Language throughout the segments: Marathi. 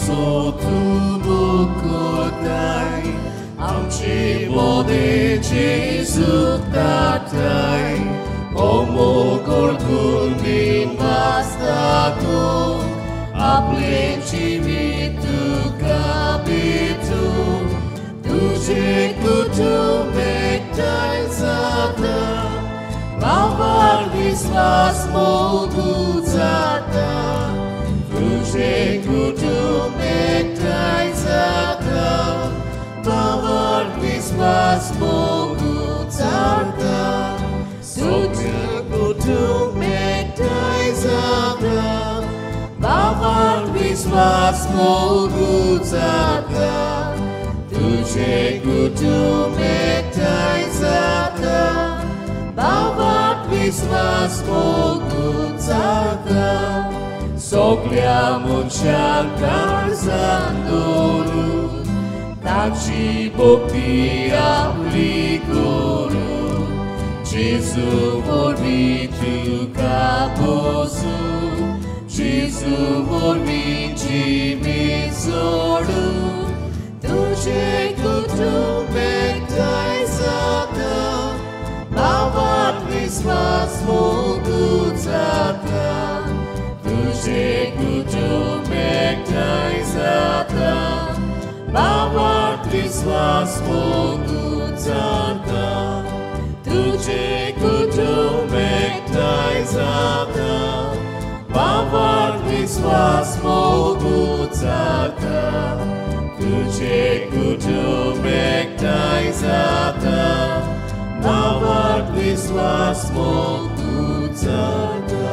तूं मुकुताय आमचे मोदे जेजू दाताय ओ मोगोळ कुंदीन वाचता तूं आपले जिवीत तुका भेटूं तुझे कुटुंब एकठांय जाता भावार विश्वास मोगू जाता तुझे कुटुंब एकठांय जाता भावार विश्वास मोगू जाता सगळे कुटुंब एकठांय जाता भावार विश्वास मोगू जाता तुझे कुटुंब एकठांय जाता भावार विश्वास मोगू जाता सगळ्या मनशांक काळजांत दवरून ताची भक्ती आपली करून जेजू वरवीं तुका बसूं जेजू वरवीं जिवीत जोडूं तुझे कुटुंब एकठांय जाता भावार विश्वास मोगू जाता तुझे कुटुंब एकठांय जाता भावार विश्वास मोगू जाता तुझे कुटुंब एकठांय जाता भावार विश्वास मोगू जाता तुझे कुटुंब एकठांय जाता भावार विश्वास मोगू जाता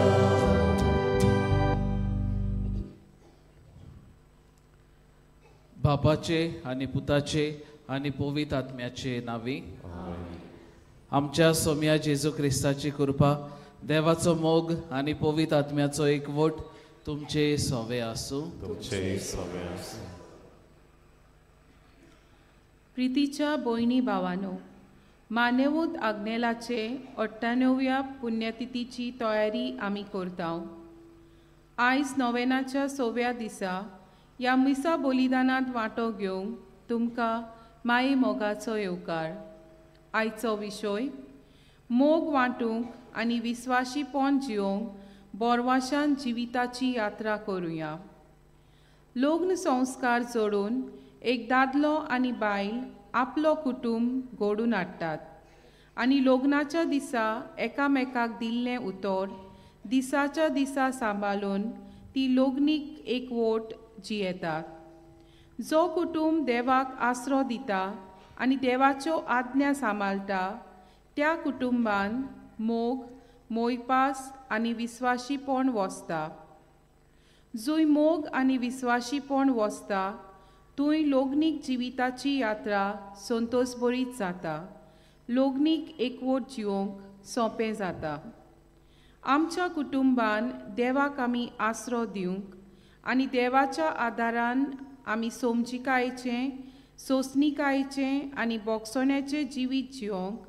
बापाचे आनी पुताचे आनी पवित्र आत्म्याचे नावी आमच्या सोम्या जेजू क्रिस्ताची कृपा देवाचो मोग आनी पवित्र आत्म्याचो एकवट तुमचे सोवे आसूं प्रितीच्या भयणी भावांनो मानेवूत आग्नेलाचे 98व्या पुण्यतिथीची तयारी आमी करता आयज नोवेनाच्या 6व्या दिसा ह्या मिसा बलिदानांत वांटो घेवंक तुमकां माये मोगाचो येवकार आयचो विशय मोग वांटूंक आनी विस्वाशीपण जिवंक बोरवाशान जिविताची यात्रा करुया लग्न संस्कार जोडून एक दादलो आनी बायल आपलो कुटुंब घडून हाडटात आनी लग्नाच्या दिसा एकामेकाक दिल्लें उतर दिसाच्या दिसा सांबाळून ती लग्नीक एकवट जियेतात जो कुटुंब देवाक आसरो दिता आनी देवाच्यो आज्ञा सांबाळटा त्या कुटुंबान मोग मोयपास आनी विस्वाशीपण वसता जूय मोग आनी विस्वाशीपण वसता थंय लग्नीक जिविताची यात्रा संतोषभरीत जाता लग्नीक एकवट जिवंक सोंपें जाता आमच्या कुटुंबान देवाक आमी आसरो दिवंक आनी देवाच्या आदारान आमी समजिकायेचें सोंसणिकायेचें आनी बोगसण्याचें जिवीत जिवंक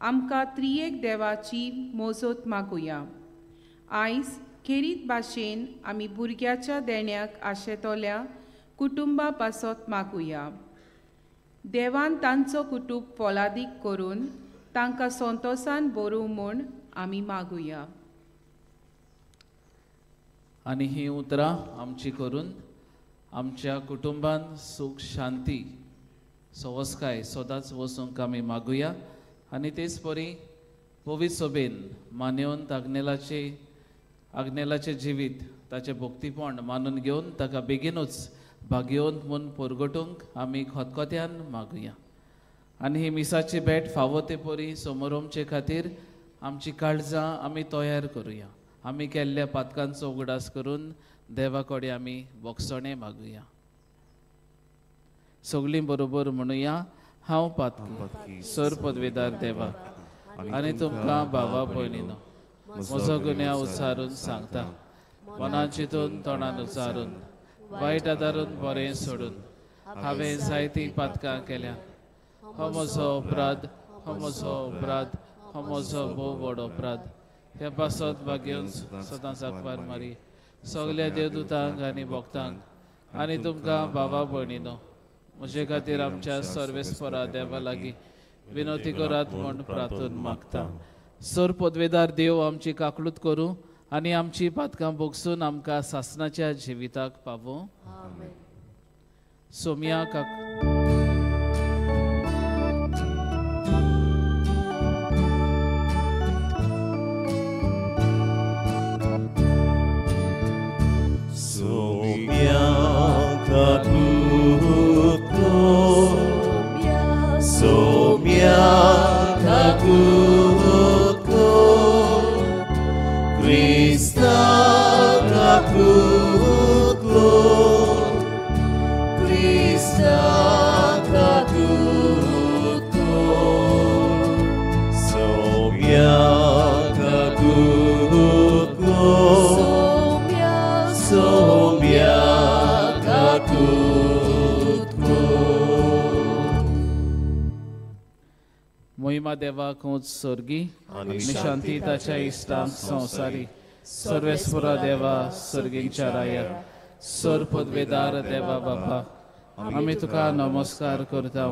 आमकां त्रियेक देवाची मोजत मागुया आयज खेरीत भाशेन आमी भुरग्याच्या देण्याक आशेतोल्या कुटुंबा पासत मागुया देवान तांचो कुटुंब फोलादीक करून तांकां संतोषान भरूं म्हूण आमी मागुया आनी ही उतरां आमची करून आमच्या कुटुंबान सुख शांती सवस्काय सदांच वचूंक आमी मागुया आनी तेच परी पवित्र सभेन मानेवन आग्नेलाचें जिवीत ताचें भक्तीपण मानून घेवन ताका बेगीनूच भाग्यवंत म्हूण परगटूंक आमी खतखत्यान मागुया आनी ही मिसाची भेट फावो ते परी समोरोमचे खातीर आमची काळजां आमी तयार करुया आमी केल्ल्या पातकांचो उगडास करून देवा कडेन आमी बोगसणे मागुया सगळीं बरोबर म्हणुया हांव पातकी सर पदवेदार देवा आनी तुमकां भावा भयणीनो म्हजो गुन्यांव उच्चारून सांगता मनान चिंतून तोंडान उच्चारून वायट आदारून बरें सोडून हांवें जायतीं पातकां केल्या हो म्हजो अपराध हो म्हजो अपराध हो म्हजो भोव व्हड अपराध हे पासत भाग्योन सदांच आंकवार मारी सगल्या देवदूतांक आनी भक्तांक आनी तुमकां भावा भयणीनो म्हजे खातीर आमच्या सर्वेस्परा देवा लागीं विनोती करात म्हूण प्रार्थून मागता. सर पदवेदार देव आमची काकलूत करूं आनी आमची पातकां भोगसून आमकां सासणाच्या जिविताक पावूं. सोम्या मोहिमा देवाक उंच सर्गी आनी शांती ताच्या इश्टांक संवसारी. सर्वेस्परा देवा सर्गींच्या राया सर पदवेदार देवा बापा आमी तुका नमस्कार करता.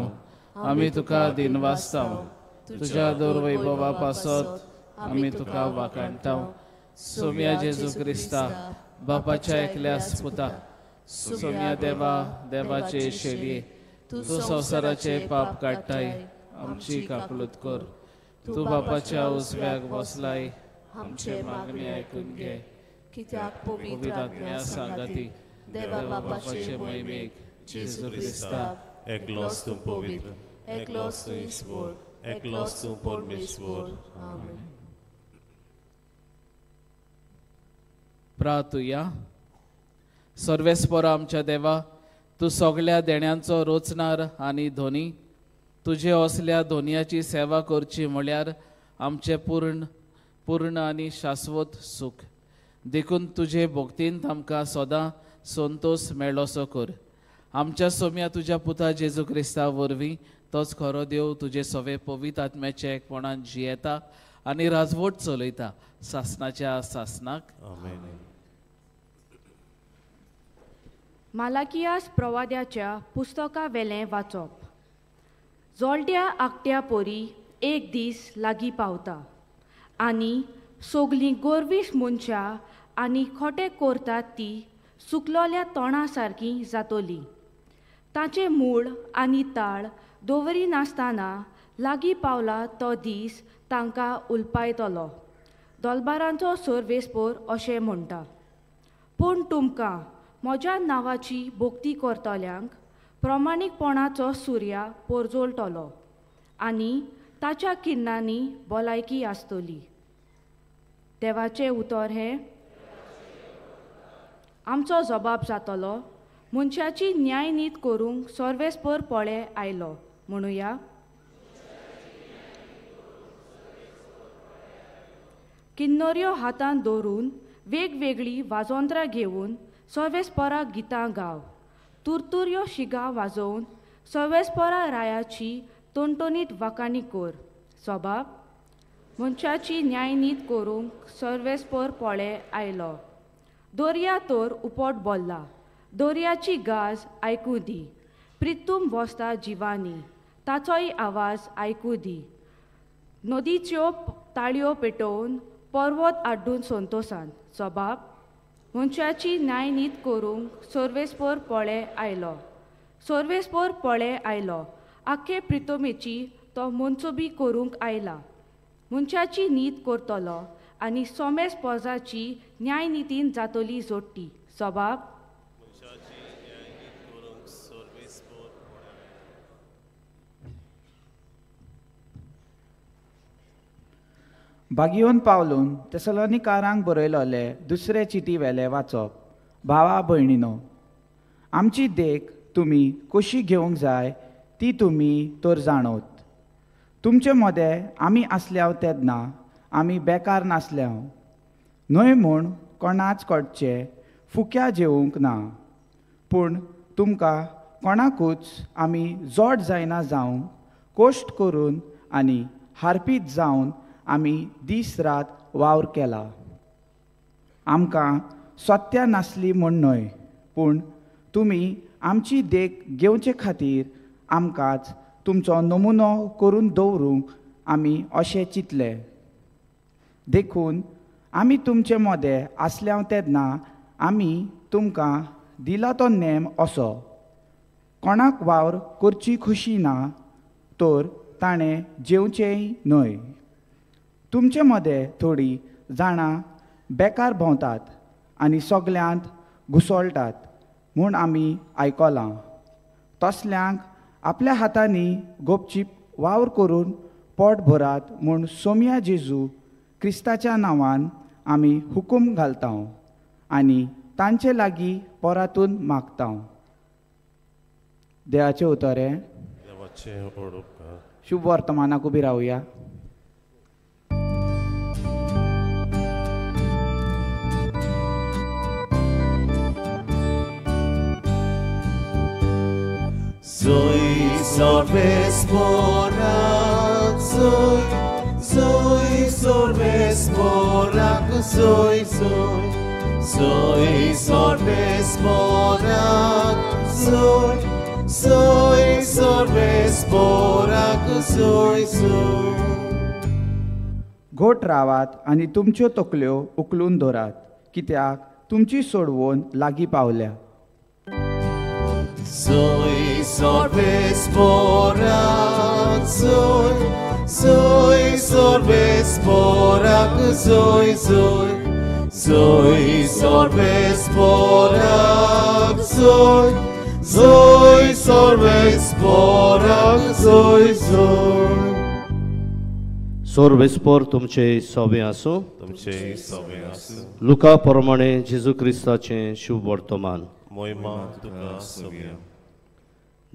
आमी तुका दिनवासता. तुज्या दोरवैभवा पासत आमी तुका वाखाणटा. सोम्या जेजू क्रिस्ता बापाच्या एकल्या पुता सोम्या देवा देवाचे शेडये तूं संवसाराचे पाप काडटाय आमची काकलूत कर. तूं बापाच्या उजव्याक बसलाय आमचे मागणी आयकून घे. कित्याक पवित्र आत्म्या सांगाती देवा बापाचे महिमेक जेजू क्रिस्ता एकलोस तूं पवित्र, एकलोस तूं ईश्वर, एकलोस तूं परमेश्वर. आमेन. प्रार्थुया. सर्वेस्पर आमच्या देवा तूं सगळ्या देण्यांचो रोचणार आनी धोनी. तुजे असल्या धोनयाची सेवा करची म्हळ्यार आमचे पूर्ण आनी शाश्वत सुख. देखून तुजे भक्तींत आमकां सदां संतोष मेळोसो कर. आमच्या सोम्या तुज्या पुता जेजू क्रिस्ता वरवीं तोच खरो देव तुजे सवे पवित्र आत्म्याचे एकपणान जियेता आनी राजवट चलयता सासणाच्या सासनाक. आमेन. मालाकियास प्रवाद्याच्या पुस्तका वेलें वाचप. जोलट्या आकट्या पोरी एक दीस लागीं पावता आनी सगलीं गोरवीस मनशां आनी खोटे करतात ती सुकलोल्या तोंडा सारकीं जातोली. ताचें मूळ आनी ताळ दवरी नासतना लागीं पावला तो दीस तांकां उलपायतलो. दोलबारांचो सर्वेस्पर अशें म्हणटा. पूण तुमकां म्हज्या नांवाची भोक्ती करतल्यांक प्रमाणीकपणाचो सुर्या पोरजोळटलो आनी ताच्या किन्नांनी भलायकी आसतली. देवाचें उतर हें आमचो जबाब जातलो. मनशाची न्यायनीत करूंक सर्वेस्पर पळे आयलो. म्हणुया किन्नऱ्यो हातांत दवरून वेगवेगळी वाजोंत्रां घेवन सर्वेस्पराक गितां गाव. तुरतुर्यो शिगा वाजोवन सर्वेस्परा रायाची तोणतोणीत वाकाणी कर. सबाब मनशाची न्यायनीत करूंक सर्वेस्पर पळे आयलो. दर्या तर उपोट बोल्ला. दर्याची गाज आयकूं दी. प्रितूम वस्ता जिवानी ताचोय आवाज आयकूं दी. नदीच्यो ताळयो पेटोवन पर्वत आड्डून संतोसान. सबाब मनशाची न्यायनीत करूंक सर्वेस्पर पळे आयलो. सर्वेस्पर पळे आयलो. आख्खे प्रितोमेची तो मनसुबी करूंक आयला. मनशाची नीत करतलो आनी सोमेस पोजाची न्यायनितीन जातली जोडटी. सबाब बागियोन पावलून तेसलोनिकारांक बरयलोले दुसरे चिटी वेले वाचप. भावा भयणीनो, आमची देख तुमी कशी घेवंक जाय ती तुमी तर जाणोत. तुमचे मदें आमी आसल्याव तेन्ना आमी बेकार नासल्याव. न्हय म्हूण कोणाच कडचे फुक्या जेवूंक ना. पूण तुमकां कोणाकूच आमी जोड जायना जावंक कोश्ट करून आनी हारपीत जावन आमी दीस रात वावर केला. आमकां सत्या नासली म्हूण न्हय, पूण तुमी आमची देख घेवचे खातीर आमकांच तुमचो नमुनो करून दवरूंक आमी अशें चिंतले. देखून आमी तुमचे मदें आसल्या तेन्ना आमी तुमकां दिला तो नेम असो: कोणाक वावर करची खुशी ना तर ताणें जेवचेंय न्हय. तुमचे मदें थोडीं जाणां बेकार भोंवतात आनी सगल्यांत घुसळटात म्हूण आमी आयकलां. तसल्यांक आपल्या हातांनी गोपचीप वावर करून पोट भरात म्हूण सोम्या जेजू क्रिस्ताच्या नांवान आमी हुकूम घालता आनी तांचे लागीं पोरातून मागता. देवाचें उतरें. देवाचें व्हड उपकार. शुभ वर्तमानाक उबी रावया. Soy sorbes morak, soy sorbes morak, soy sorbes morak, soy sorbes morak, soy. घोट रावात आनी तुमच्यो तकल्यो उखलून दवरात, कित्याक तुमची सोडवण लागीं पावल्या. Soy sorbes morak, soy sorbes morak, soy sorbes morak, soy sorbes morak, soy. सोर्बेस्पोर तुमचे सोबे आसूं. तुमचे सवे आसूं. लुका प्रमाणे जेजू क्रिस्ताचें शुभ वर्तमान. मोहिमा तुका सगळ्या.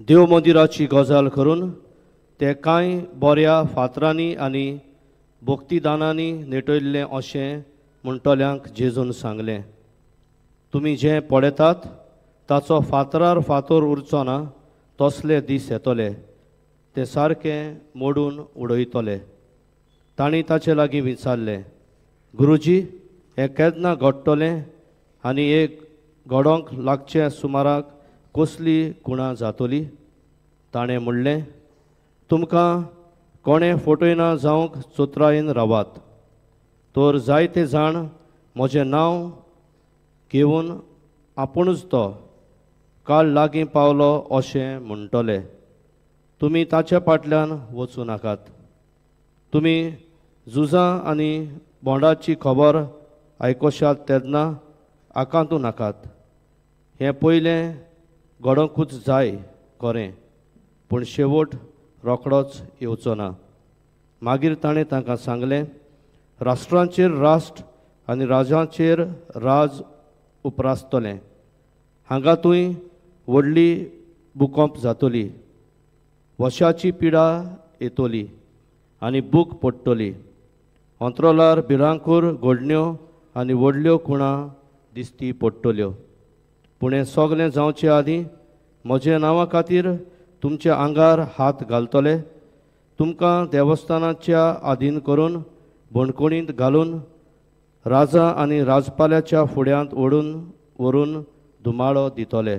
देव मंदिराची गजाल करून ते कांय बऱ्या फातरांनी आनी भक्तिदानांनी नेटयल्लें अशें म्हणटल्यांक जेजून सांगलें, तुमी जें पळयतात ताचो फातरार फातर उरचो ना तसले दीस येतले, ते सारकें मोडून उडयतले. तांणी ताचे लागीं विचारलें, गुरुजी हें केन्ना घडटलें आनी एक घडोंक लागचे सुमाराक कसली गुणां जातली? ताणें म्हणलें, तुमकां कोणें फटयना जावंक चोत्रायेन रावात. तर जायते जाण म्हजें नांव घेवन आपुणूच तो काळ लागीं पावलो अशें म्हणटले. तुमी ताचे फाटल्यान वचूं नाकात. तुमी झुजां आनी बोंडाची खबर आयकोशात तेन्ना आकांतूं नाकात. हें पयलें घडोंकूच जाय खरें, पूण शेवट रोखडोच येवचो ना. मागीर ताणें तांकां सांगलें, राष्ट्रांचेर राष्ट्र आनी राजांचेर राज उपरासतलें. हांगातूय व्हडली भुकंप जातली, वशाची पिडा येतली आनी बूक पडटली. अंत्रोलार भिरांकूर घडण्यो आनी व्हडल्यो खुणां दिसती पडटल्यो. पूण हें सगलें जावचे आदीं म्हज्या नांवा खातीर तुमच्या आंगार हात घालतले, तुमकां देवस्थानाच्या आधीन करून बणकुणींत घालून राजा आनी राजपाल्याच्या फुड्यांत व्हरून धुमाळो दितले.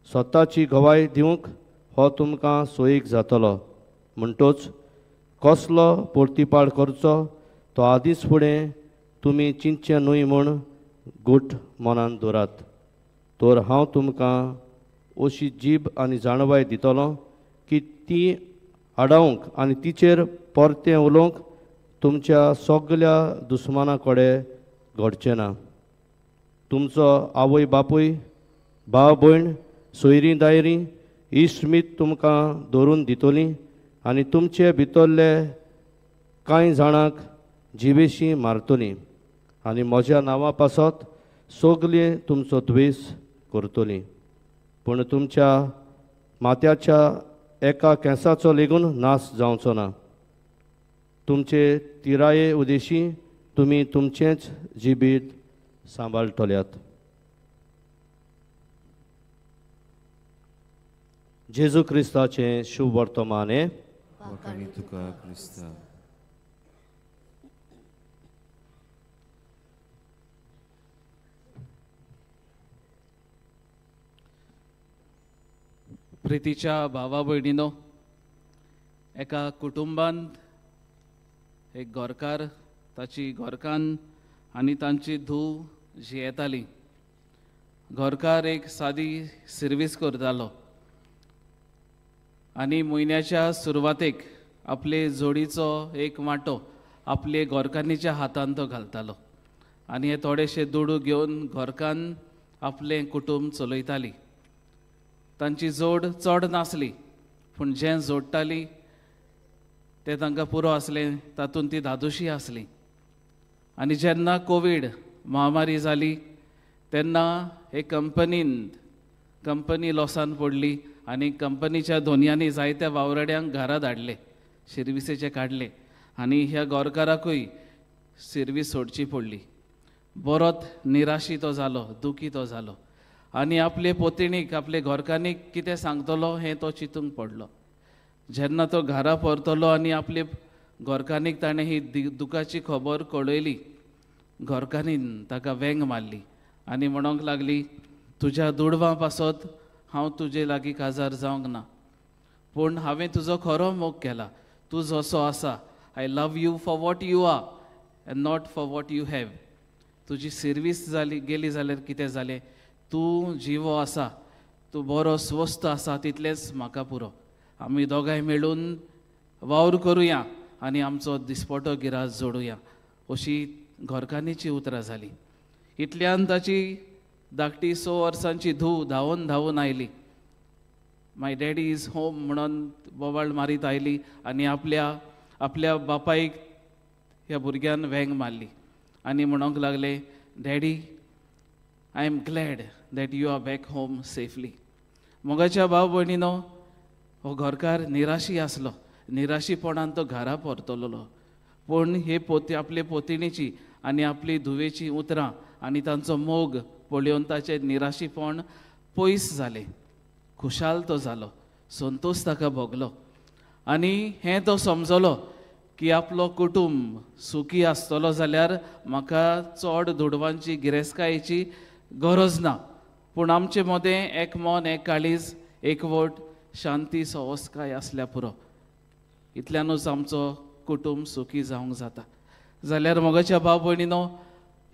स्वताची गवाय दिवंक हो तुमकां सोयीक जातलो. म्हणटच कसलो परतीपाड करचो तो आदींच फुडें तुमी चिंतचे न्हय म्हूण घूट मनान दवरात. तर हांव तुमकां अशी जीब आनी जाणवाय दितलो की ती आडावंक आनी तिचेर परतें उलोवंक तुमच्या सगल्या दुस्माना कडेन घडचें ना. तुमचो आवय बापूय, भाव भयण, सोयरीं दायरीं, इश्ट मीत तुमकां धरून दितलीं आनी तुमचे भितरले कांय जाणांक जिवेशी मारतलीं आनी म्हज्या नांवा पासत सगळीं तुमचो द्वेस करतलीं. पूण तुमच्या माथ्याच्या एका केंसाचो लेगून नाश जावचो ना. तुमचे तिराये उदेशी तुमी तुमचेंच जिबीत सांबाळटल्यात. जेजू क्रिस्ताचें शुभ वर्तमान हे. वाखाणी तुका क्रिस्ता. प्रितीच्या भावा भयणीनो, एका कुटुंबांत एक गोरकार ताची घोरकान आनी तांची धूव जियेताली. घोरकार एक सादी सर्वीस करतालो आनी म्हयन्याच्या सुरवातेक आपले जोडीचो एक वांटो आपले घोरकान्नीच्या हातांत तो घालतालो आनी हे थोडेशे दुडू घेवन घोरकान आपलें कुटुंब चलयताली. तांची जोड चड नासली, पूण जें जोडटाली तें तांकां पुरो आसलें, तातूंत ती धादोशी आसली. आनी जेन्ना कोवीड महामारी जाली तेन्ना हे कंपनी लॉसान पडली आनी कंपनीच्या दोनयांनी जायत्या वावरड्यांक घरा धाडले, सर्विसेचे काडले आनी ह्या गोरकाराकूय सर्वीस सोडची पडली. बरोच निराशी तो जालो, दुखी तो जालो आनी आपले पोतिणीक आपले घोरकान्नीक कितें सांगतलो हें तो चिंतूंक पडलो. जेन्ना तो घरा परतलो आनी आपले घोरकान्नीक ताणें ही दुखाची खबर कळयली, घोरकान्नीन ताका वेंग मारली आनी म्हणोंक लागली, तुज्या दुडवां पासत हांव तुजे लागीं काजार जावंक ना, पूण हांवें तुजो खरो मोग केला. तूं जसो आसा, I love you for what you are and not for what you have. तुजी सर्वीस जाली गेली जाल्यार कितें जालें, तूं जिवो आसा, तूं बरो स्वस्थ आसा, तितलेंच म्हाका पुरो. आमी दोगांय मेळून वावर करुया आनी आमचो दिसपटो गिरास जोडुया, अशी घोरकान्नीची उतरां जाली. इतल्यान ताची धाकटी 6 वर्सांची धूव धांवून oily. My daddy is home म्हणून बोवाळ मारीत आयली आनी आपल्या बापायक ह्या भुरग्यान वेंग मारली आनी म्हणोंक लागले, daddy, I am glad that you are back home safely. मोगाच्या भाव भयणीनो, हो घोरकार निराशी आसलो, निराशीपणान तो घरा परतलो, पूण हे आपले पोतिणीची आनी आपली धुवेची उतरां आनी तांचो मोग पळोवन ताचें निराशीपण पयस जालें. खुशाल तो जालो, संतोश ताका भोगलो आनी हें तो समजलो की आपलो कुटुंब सुखी आसतलो जाल्यार म्हाका चड दुडवांची गिरेस्तकायेची गरज ना, पूण आमचे मदें एक मन, एक काळीज, एकवट, शांती, सवस्काय आसल्या पुरो. इतल्यानूच आमचो कुटुंब सुखी जावंक जाता. जाल्यार मोगाच्या भाव भयणीनो,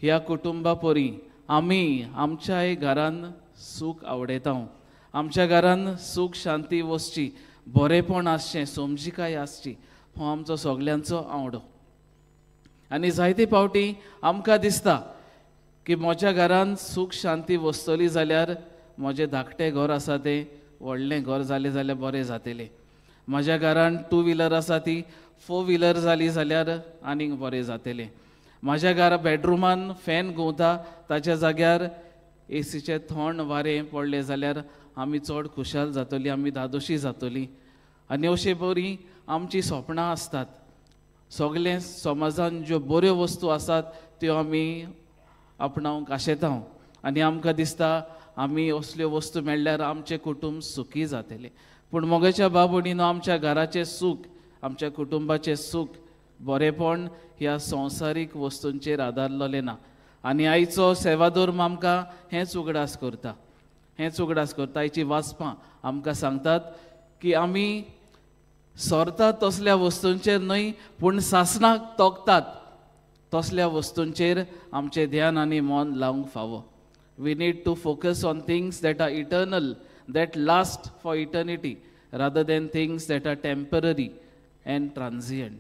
ह्या कुटुंबा परी आमी आमच्याय घरान सूख आवडयता. आमच्या घरान सूख शांती वचची, बरेपण आसचें, समजिकाय आसची, हो आमचो सगल्यांचो आवडो. आनी जायते फावटी आमकां दिसता की म्हज्या घरान सूख शांती वचतली जाल्यार म्हजें धाकटें घर आसा तें व्हडलें घर जालें जाल्यार बरें जातलें. म्हज्या घरान 2 व्हिलर आसा ती 4 व्हिलर जाली जाल्यार आनीक बरें जातलें. म्हज्या घरा बेडरुमान फॅन घुंवता, ताच्या जाग्यार एसीचें थंड वारें पडलें जाल्यार आमी चड खुशाल जातलीं, आमी धादोशी जातलीं. आनी अशे परी आमचीं स्वप्नां आसतात. सगळे समाजान ज्यो बऱ्यो वस्तू आसात त्यो आमी आपणावंक आशेता आनी आमकां दिसता आमी असल्यो वस्तू मेळ्ळ्यार आमचें कुटुंब सुखी जातलें. पूण मोगाच्या भाव भयणीनो, आमच्या घराचें सूख, आमच्या कुटुंबाचें सूख, बरेपण ह्या संवसारीक वस्तूंचेर आदारलेलें ना. आनी आयचो सेवाधर्म आमकां हेंच उगडास करता. आयचीं वाचपां आमकां सांगतात की आमी सोरतात तसल्या वस्तूंचेर न्हय, पूण सासणाक तोखतात तसल्या वस्तूंचेर आमचें ध्यान आनी मन लावंक फावो. We need to focus on things that are eternal, that last for eternity, rather than things that are temporary and transient.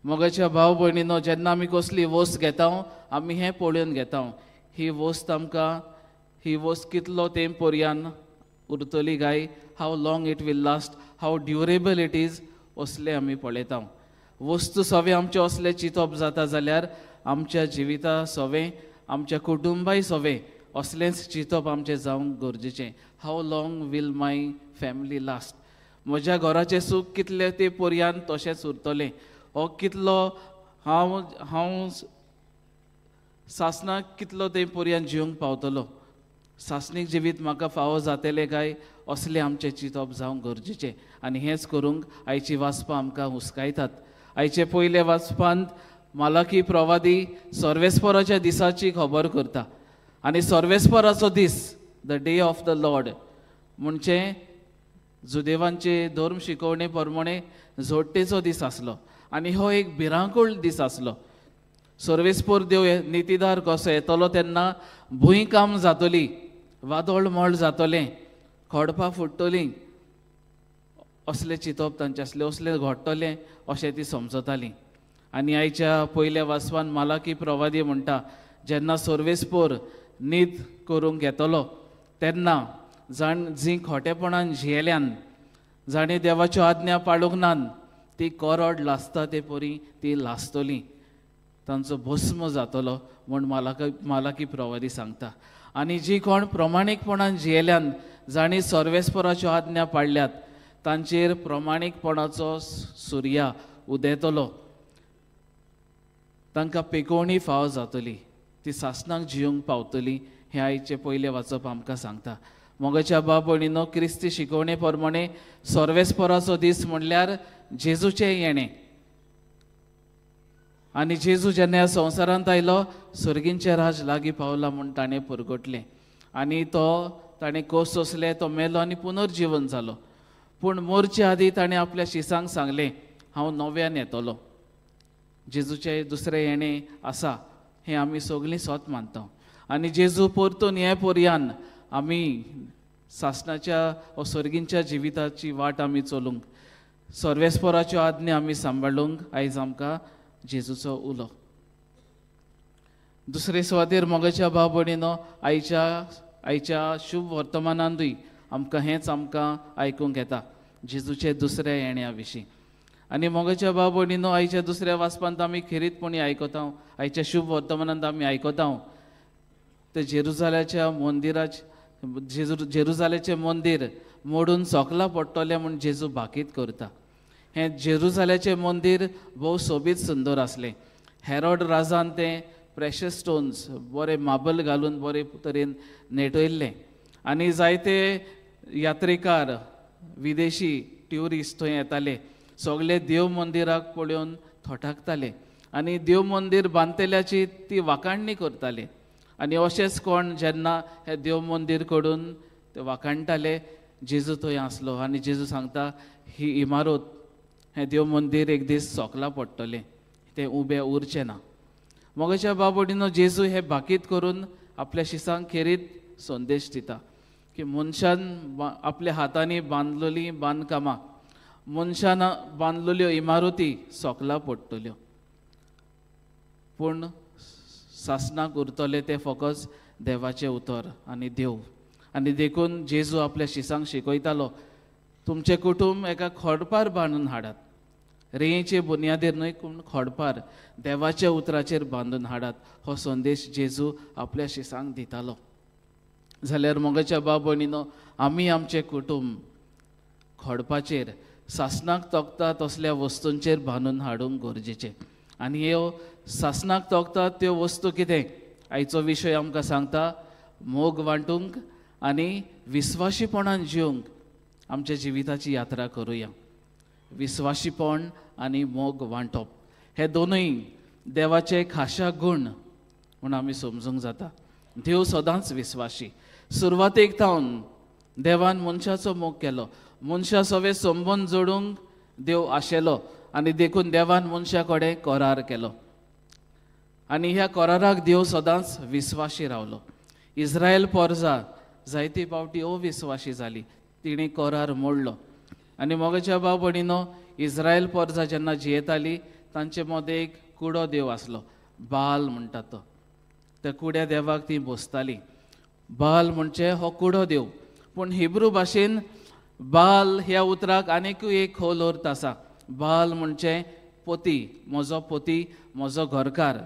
मोगाच्या भाव भयणीनो, जेन्ना आमी कसली वस्त घेता आमी हें पळोवन घेता, ही वस्त कितलो तेंप पर्यान उरतली काय, how long it will last, how durable it is, असलें आमी पळयता. वस्तू सवें आमचें असलें चिंतप जाता जाल्यार आमच्या जिविता सवें, आमच्या कुटुंबाय सवें असलेंच चिंतप आमचें जावंक गरजेचें. How long will my family last. म्हज्या घराचें सूख कितलें ते पर्यान तशेंच उरतलें, हो कितलो हांव सासणाक कितलो ते पर्यान जिवंक पावतलो, सासणीक जिवीत म्हाका फावो जातलें काय, असलें आमचें चिंतप जावंक गरजेचें. आनी हेंच करूंक आयचीं वाचपां आमकां हुस्कायतात. आयचे पयले वाचपांत मालाकी प्रवादी सर्वेस्पराच्या दिसाची खबर करता. आनी सर्वेस्पराचो दीस, the day of the lord, म्हणजे जुदेवांचे धर्म शिकवणे प्रमाणे जोडटेचो दीस आसलो आनी हो एक भिरांकूळ दीस आसलो. सर्वेस्पोर देव नितीदार कसो येतलो तेन्ना भुंयकाम जातली, वादळ मोळ जातलें, खोडपां फुट्टलीं असलें चिंतप तांचे आसलें, असलें घडटलें अशें ती समजतालीं. आनी आयच्या पयल्या वाचपान मालाकी प्रवादी म्हणटा, जेन्ना सर्वेस्पोर न्हीद करूंक येतलो तेन्ना जी खोटेपणान जियेल्यान, जाणीं देवाच्यो आज्ञा पाळूंक नान, ती कोरड लासता ते परी ती लासतली, तांचो भस्म जातलो म्हूण मालाकी प्रवादी सांगता. आनी जी कोण प्रमाणीकपणान जियेल्यान, जाणीं सर्वेस्पराच्यो आज्ञा पाळल्यात, तांचेर प्रमाणीकपणाचो सुर्या उदेतलो, तांकां पिकोवणी फाव जातली, ती सासणाक जियोंक पावतली. हें आयचे पयले वाचप आमकां सांगता. मोगाच्या बाब भयणीनो, क्रिस्ती शिकवणे प्रमाणे सर्वेस्पराचो दीस म्हणल्यार जेजूचें येणें. आनी जेजू जेन्ना ह्या संवसारांत आयलो, सर्गींचें राज लागीं पावलां म्हूण ताणें परगटलें. आनी ताणें कोस सोंसलें, तो मेलो आनी पुनर्जीवन जालो. पूण मरचे आदीं ताणें आपल्या शिसांक सांगलें, हांव नव्यान येतलो. जेजूचें दुसरें येणें आसा हें आमी सगळीं सोत मानता. आनी जेजू परतून हे पर्यान आमी सासणाच्या वा सर्गींच्या जिविताची वाट आमी चलूंक, सर्वेस्पराच्यो आज्ञा आमी सांबाळूंक आयज आमकां जेजूचो उलो. दुसरे सुवातेर मोगाच्या भाव भयणीनो, आयच्या शुभ वर्तमानांतूय आमकां आयकूंक येता जेजूचे दुसऱ्या येण्या विशीं. आनी मोगाच्या भाव भयणीनो, आयच्या दुसऱ्या वाचपांत आमी खरीतपणी आयकता, आयच्या शुभ वर्तमानांत आमी आयकता ते जेरुजालेचें मंदीर मोडून सोकला पडटलें म्हूण जेजू भाकीत करता. हें जेरुजालेचें मंदीर भोव सोबीत सुंदर आसलें. हेरोड राजान तें प्रेशस स्टोन्स बरें माबल घालून बरे तरेन नेटयल्लें. आनी जायते यात्रेकार, विदेशी ट्युरिस्ट थंय येताले, सगळे देव मंदिराक पळोवन थोठाकताले आनी देव मंदीर बांदतल्याची ती वाखाणणी करताले. आनी अशेंच कोण जेन्ना हें देव मंदीर कडून ते वाखाणटाले, जेजू थंय आसलो आनी जेजू सांगता, ही इमारत, हें देव मंदीर एक दीस सोकला पडटलें, तें उबें उरचें ना. मोगाच्या बाब भयणीनो, जेजू हें भाकीत करून आपल्या शिसांक खेरीत संदेश दिता की मनशान आपल्या हातांनी बांदलेलीं बांदकामां, मनशान बांदलेल्यो इमारती सोकला पडटल्यो, पूण सासणाक उरतलें तें फकत देवाचें उतर आनी देव. आनी देखून जेजू आपल्या शिसांक शिकयतालो, तुमचें कुटूंब एका खोडपार बांदून हाडात, रेंयचे बुनयादेर न्हय पूण खोडपार देवाच्या उतराचेर बांदून हाडात. हो संदेश जेजू आपल्या शिसांक दितालो. जाल्यार मोगाच्या बाब भयणीनो, आमी आमचें कुटूंब खोडपाचेर, सासणाक तोखता तसल्या वस्तूंचेर बांदून हाडूंक गरजेचें. आनी ह्यो सासणाक तोखतात त्यो वस्तू कितें? आयचो विशय आमकां सांगता, मोग वांटूंक आनी विस्वाशीपणान जिवंक आमच्या जिविताची यात्रा करुया. विस्वाशीपण आनी मोग वांटप हे दोनूय देवाचे खाशा गूण म्हूण आमी समजूंक जाता. देव सदांच विस्वाशी. सुरवातेक थावन देवान मनशाचो मोग केलो, मनशा सवे संबंद जोडूंक देव आशेलो आनी देखून देवान मनशा कडेन करार केलो. आनी ह्या कराराक देव सदांच विस्वाशी रावलो. इस्रायल पोरजा जायती पावटी अविस्वाशी जाली, तिणें करार मोडलो. आनी मोगाच्या भाव भयणीनो, इस्रायल पोरजा जेन्ना जियेताली तांचे मदें एक कुडो देव आसलो, बाल म्हणटात तो. त्या कुड्या देवाक ती बसताली. बाल म्हणजे हो कुडो देव, पूण हिब्रू भाशेन बाल ह्या उतराक आनीकूय एक खोल अर्थ आसा. बाल म्हणजे पोती, म्हजो पोती, म्हजो घरकार.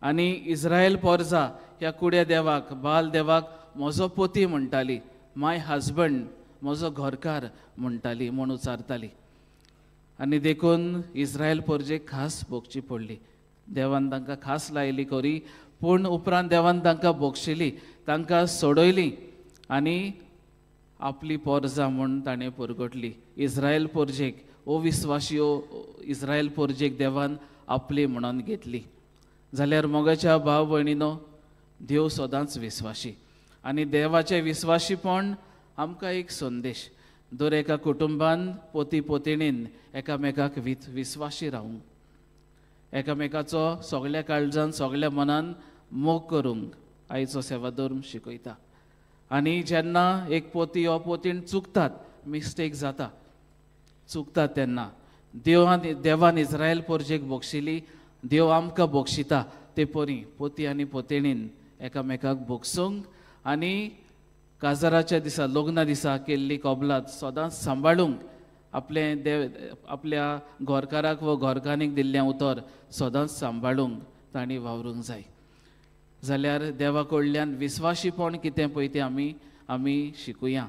आनी इस्रायल पोरजा ह्या कुड्या देवाक, बाल देवाक म्हजो पोती म्हणटाली, माय हजबंड, म्हजो घरकार म्हणटाली म्हूण उचारताली. आनी देखून इस्रायल पोरजेक खास भोगची पडली. देवान तांकां खास लायली खरी, पूण उपरांत देवान तांकां भोगशिली, तांकां सोडयली आनी आपली पोरजा म्हूण ताणें परगटली. इस्रायल पोरजेक, अविस्वाशी इस्रायल पोरजेक देवान आपली म्हणून घेतली. जाल्यार मोगाच्या भाव भयणीनो, देव सदांच विस्वाशी. आनी देवाचें विस्वाशीपण आमकां एक संदेश दर एका कुटुंबान पोती पोतिणीन एकामेकाक विस्वाशी रावंक एकामेकाचो सगळ्या काळजान सगळ्या मनान मोग करूंक आयचो सेवाधर्म शिकयता. आनी जेन्ना एक पोती हो पोतीण चुकतात मिस्टेक जाता चुकतात तेन्ना देवान इस्रायल पोरजेक बोगशिली देव आमकां बोगशिता ते परी पोती आनी पोतेणीन एकामेकाक बोगसूंक आनी काजाराच्या दिसा लग्ना दिसा केल्ली कबलात सदांच सांबाळूंक आपल्या घरकाराक व घरकान्नीक दिल्लें उतर सदांच सांबाळूंक तांणी वावरूंक जाय. जाल्यार देवा कडल्यान विस्वाशीपण कितें पळय तें आमी शिकुया.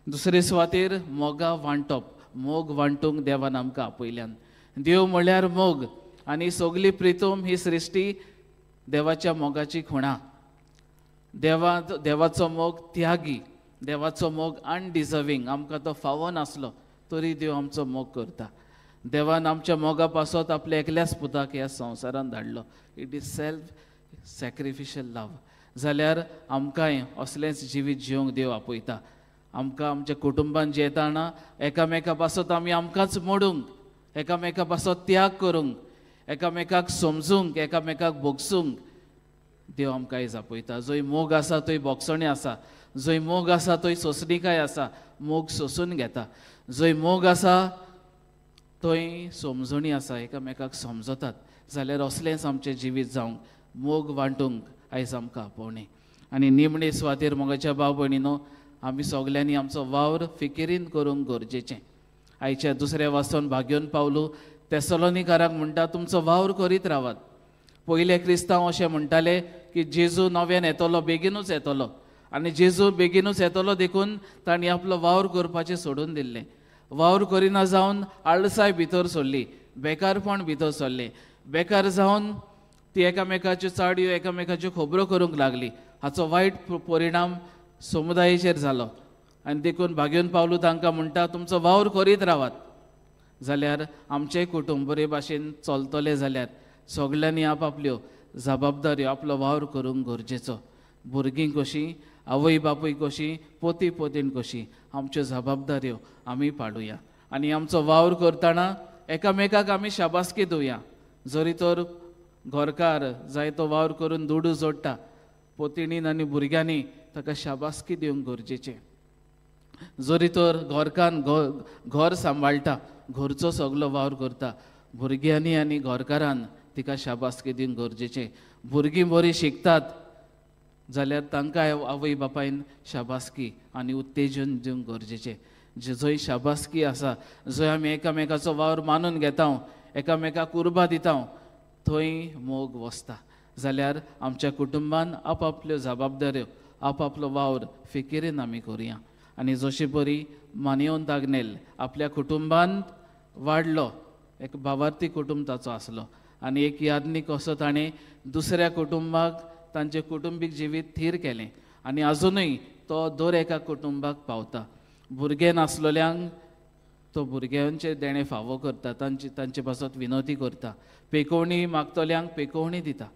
दुसरे सुवातेर मोगा वांटप मोग वांटूंक देवान आमकां आपयल्यान. देव म्हळ्यार मोग आनी सगली प्रितूम ही सृश्टी देवाच्या मोगाची खुणा. देवाचो मोग त्यागी देवाचो मोग अनडिजर्वींग आमकां तो फावो नासलो तरी देव आमचो मोग करता. देवान आमच्या मोगा पासत आपल्या एकल्याच पुताक ह्या संवसारान धाडलो. इट इज सेल्फ सॅक्रिफिशियल लव. जाल्यार आमकांय असलेंच जिवीत जिवंक देव आपयता. आमकां आमच्या कुटुंबान जेताना एकामेका पासत आमी आमकांच मोडूंक एकामेका पासत त्याग करूंक एकामेकाक समजूंक एकामेकाक बोगसूंक देव आमकां आयज आपयता. जंय मोग आसा थंय बोगसणी आसा. जंय मोग आसा थंय सोंसणीकाय आसा. मोग सोंसून घेता. जंय मोग आसा थंय समजणी आसा एकामेकाक समजतात. जाल्यार असलेंच आमचें जिवीत जावंक मोग वांटूंक आयज आमकां आपोवणें. आनी निमणे सुवातेर मोगाच्या भाव भयणीनो आमी सगल्यांनी आमचो वावर फिकिरीन करूंक गरजेचें. आयच्या दुसऱ्या वाचून भाग्योन पावलो तेसलोनिकारांक म्हणटा तुमचो वावर करीत रावात. पयले क्रिस्तांव अशें म्हणटाले की जेजू नव्यान येतलो बेगीनूच येतलो आनी जेजू बेगीनूच येतलो देखून तांणी आपलो वावर करपाचें सोडून दिल्लें. वावर करिना जावन आळसाय भितर सरली बेकारपण भितर सरलें. बेकार जावन ती एकामेकाच्यो चाडयो एकामेकाच्यो खबरो करूंक लागली. हाचो वायट परिणाम समुदायाचेर जालो आनी देखून भाग्योन पावलो तांकां म्हणटा तुमचो वावर करीत रावात. जाल्यार आमचें कुटुंब बरे भाशेन चलतलें जाल्यार सगल्यांनी आपआपल्यो जबाबदाऱ्यो आपलो वावर करूंक गरजेचो. भुरगीं कशीं आवय बापूय कशीं पोती पोतीण कशीं आमच्यो जबाबदाऱ्यो आमी पाडुया. आनी आमचो वावर करतना एकामेकाक आमी शाबासकी दिवया. जरी तर घरकार जाय तो वावर करून दुडू जोडटा पोतिणीन आनी भुरग्यांनी ताका शाबासकी दिवंक गरजेचें. जरी तर घरकान घर सांबाळटा घरचो सगलो वावर करता भुरग्यांनी आनी घरकारान तिका शाबासकी दिवंक गरजेचें. भुरगीं बरीं शिकतात जाल्यार तांकां आवय बापायन शाबासकी आनी उत्तेजन दिवंक गरजेचें. जंय शाबासकी आसा जंय आमी एकामेकाचो वावर मानून घेता एकामेकाक उर्बा दिता थंय मोग वसता. जाल्यार आमच्या कुटुंबान आपआपल्यो जबाबदाऱ्यो आपआपलो वावर फिकिरीन आमी करुया. आनी जशी बरी मानियोन दागनेल आपल्या कुटुंबान वाडलो एक भावार्थी कुटुंब ताचो आसलो आनी एक याज्ञीक असो ताणें दुसऱ्या कुटुंबाक तांचें कुटुंबीक जिवीत थीर केलें आनी आजुनूय तो दर एका कुटुंबाक पावता. भुरगे नासलेल्यांक तो भुरग्यांचे देणे फावो करता तांचे पासत विनोदी करता. पेकोवणी मागतल्यांक पेकोवणी दिता.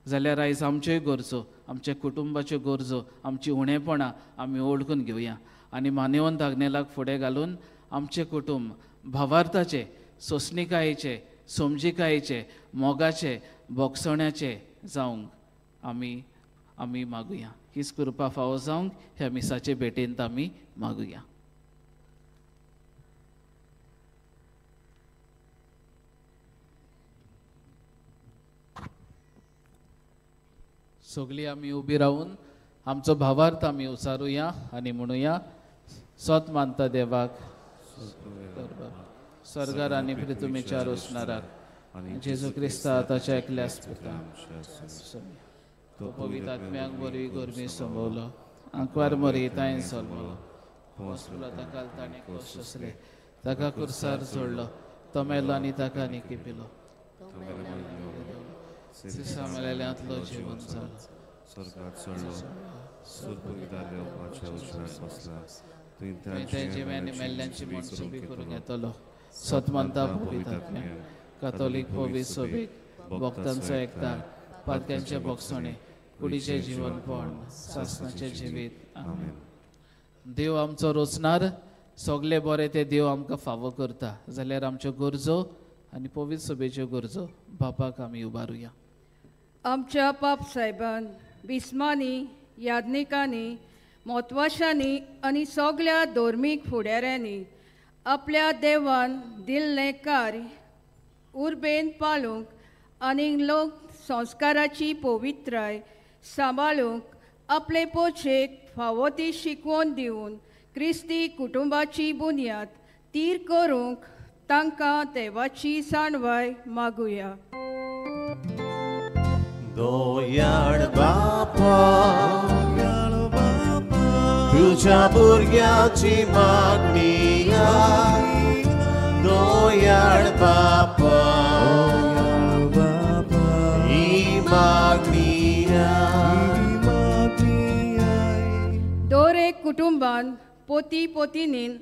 जाल्यार आयज आमच्योय गरजो आमच्या कुटुंबाच्यो गरजो आमची उणेपणां आमी ओळखून घेवया आनी मानेवन दागनेलाक फुडें घालून आमचें कुटुंब भावार्थाचें सोंसणीकायेचें समजिकायेचें मोगाचें बोगसण्याचें जावंक आमी मागुया. हीच कृपा फावो जावंक ह्या मिसाचे भेटेंत आमी मागुया. सगळीं आमी उबी रावून आमचो भावार्थ आमी उसारुया आनी म्हणुया सत मानता देवाक स्वर्गार आनी पृथ्वीचेर उसणाराक जेजू क्रिस्ता ताच्या एकल्याच पुताक तो पवित्र आत्म्याक बरी गरमी संभवलो आंकवार मरी तायेन सलमलो ताका ताणें क्रूस असले ताका कुर्सार जोडलो तो मेलो आनी ताका निकिपिलो सिसा मेलेल्यांतलो जिवन जालो स्वर्गात चडलो सुरपवितार देवपाच्या उजव्यार बसला थंय ते जिव्यांनी मेल्ल्यांची मनसुबी करून येतलो. सतमंता पवित्र आत्म्याक कातोलीक पवित्र सोबीक भक्तांचो एकता पातक्यांचे भोगसणे कुडीचें जीवनपण सासणाचें जिवीत आमेन. देव आमचो रोचणार सगळे बरें ते देव आमकां फावो करता जाल्यार आमच्यो गरजो आनी पवित्र सभेच्यो गरजो बापाक आमी उबारुया. आमच्या बाप साहेबान बिस्मांनी यादनिकांनी म्हत्वाशांनी आनी सगळ्या धर्मीक फुडाऱ्यांनी आपल्या देवान दिल्लें कार्य उर्बेन पाळूंक आनी लोक संस्काराची पवित्राय सांबाळूंक आपले पोचेक फावो ती शिकवण दिवन क्रिस्ती कुटुंबाची बुन्याद तीर करूंक तांकां देवाची साणवाय मागुया. दोयाळ बापा तुझ्या भुरग्याची मागणी दोयाळ बापा ही मागणी दर एक कुटुंबान पोती पोतिनीन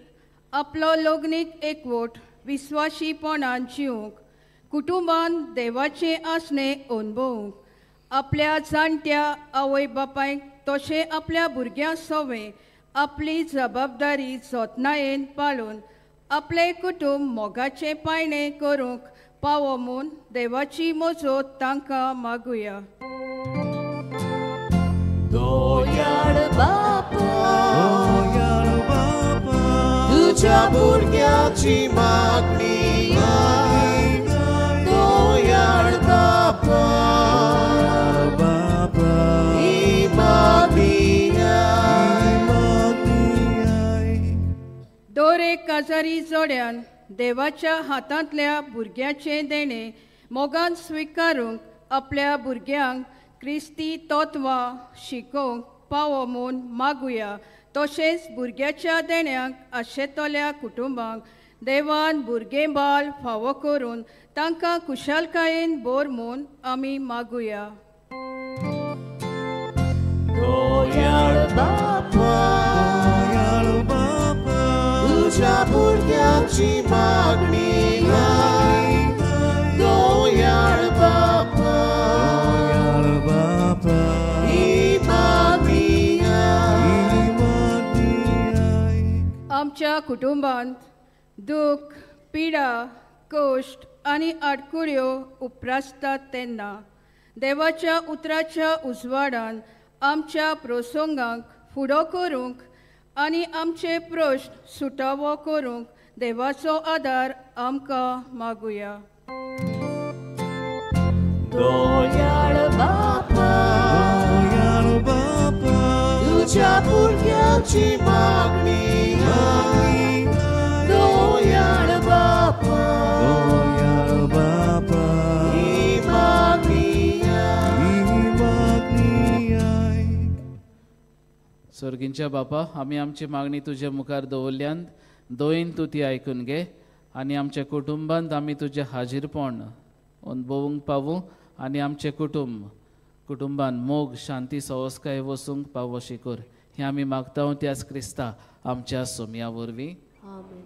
आपलो लग्नीक एकवट विस्वाशीपणान जिवंक कुटुंबान देवाचें आसणें अनुभवूंक आपल्या जाणट्या आवय बापायक तशें आपल्या भुरग्यां सवें आपली जबाबदारी जतनायेन पाळून आपले कुटुंब मोगाचें पायणें करूंक पावो म्हूण देवाची मजत तांकां मागुया. दोयाळ बापा तुझ्या भुरग्याची मागणी दोयाळ बापा ही मागणी दर एक काजारी जोड्यान देवाच्या हातांतल्या भुरग्याचें देणें मोगान स्विकारूंक आपल्या भुरग्यांक क्रिस्ती तत्वां शिकोवंक पावो म्हूण मागुया. तशेंच भुरग्याच्या देण्यांक आशेतल्या कुटुंबांक देवान भुरगें बाल फावो करून तांकां कुशालकायेन बोर म्हूण आमी मागुया. दोयाळ बापा तुझ्या भुरग्याची मागणी दोयाळ बापा ही मागणी आमच्या कुटुंबांत दूख पिडा कश्ट आनी आडकुळ्यो उपरासतात तेन्ना देवाच्या उतराच्या उजवाडान आमच्या प्रसंगांक फुडो करूंक आनी आमचे प्रश्न सुटावो करूंक देवाचो आदार आमकां मागुया. दोयाळ बापा तुझ्या भुरग्याची मागणी दोयाळ बापा ही मागणी सर्गींच्या बापा आमी आमची मागणी तुजे मुखार दवरल्यान दोयन तूं ती आयकून घे आनी आमच्या कुटुंबांत आमी तुजें हाजीरपण अनुभवूंक पावूं आनी आमचे कुटुंबान मोग शांती संस्काय वसूंक पावो शिकोर हें आमी मागता त्याच क्रिस्ता आमच्या सोम्या वरवीं. आमेन.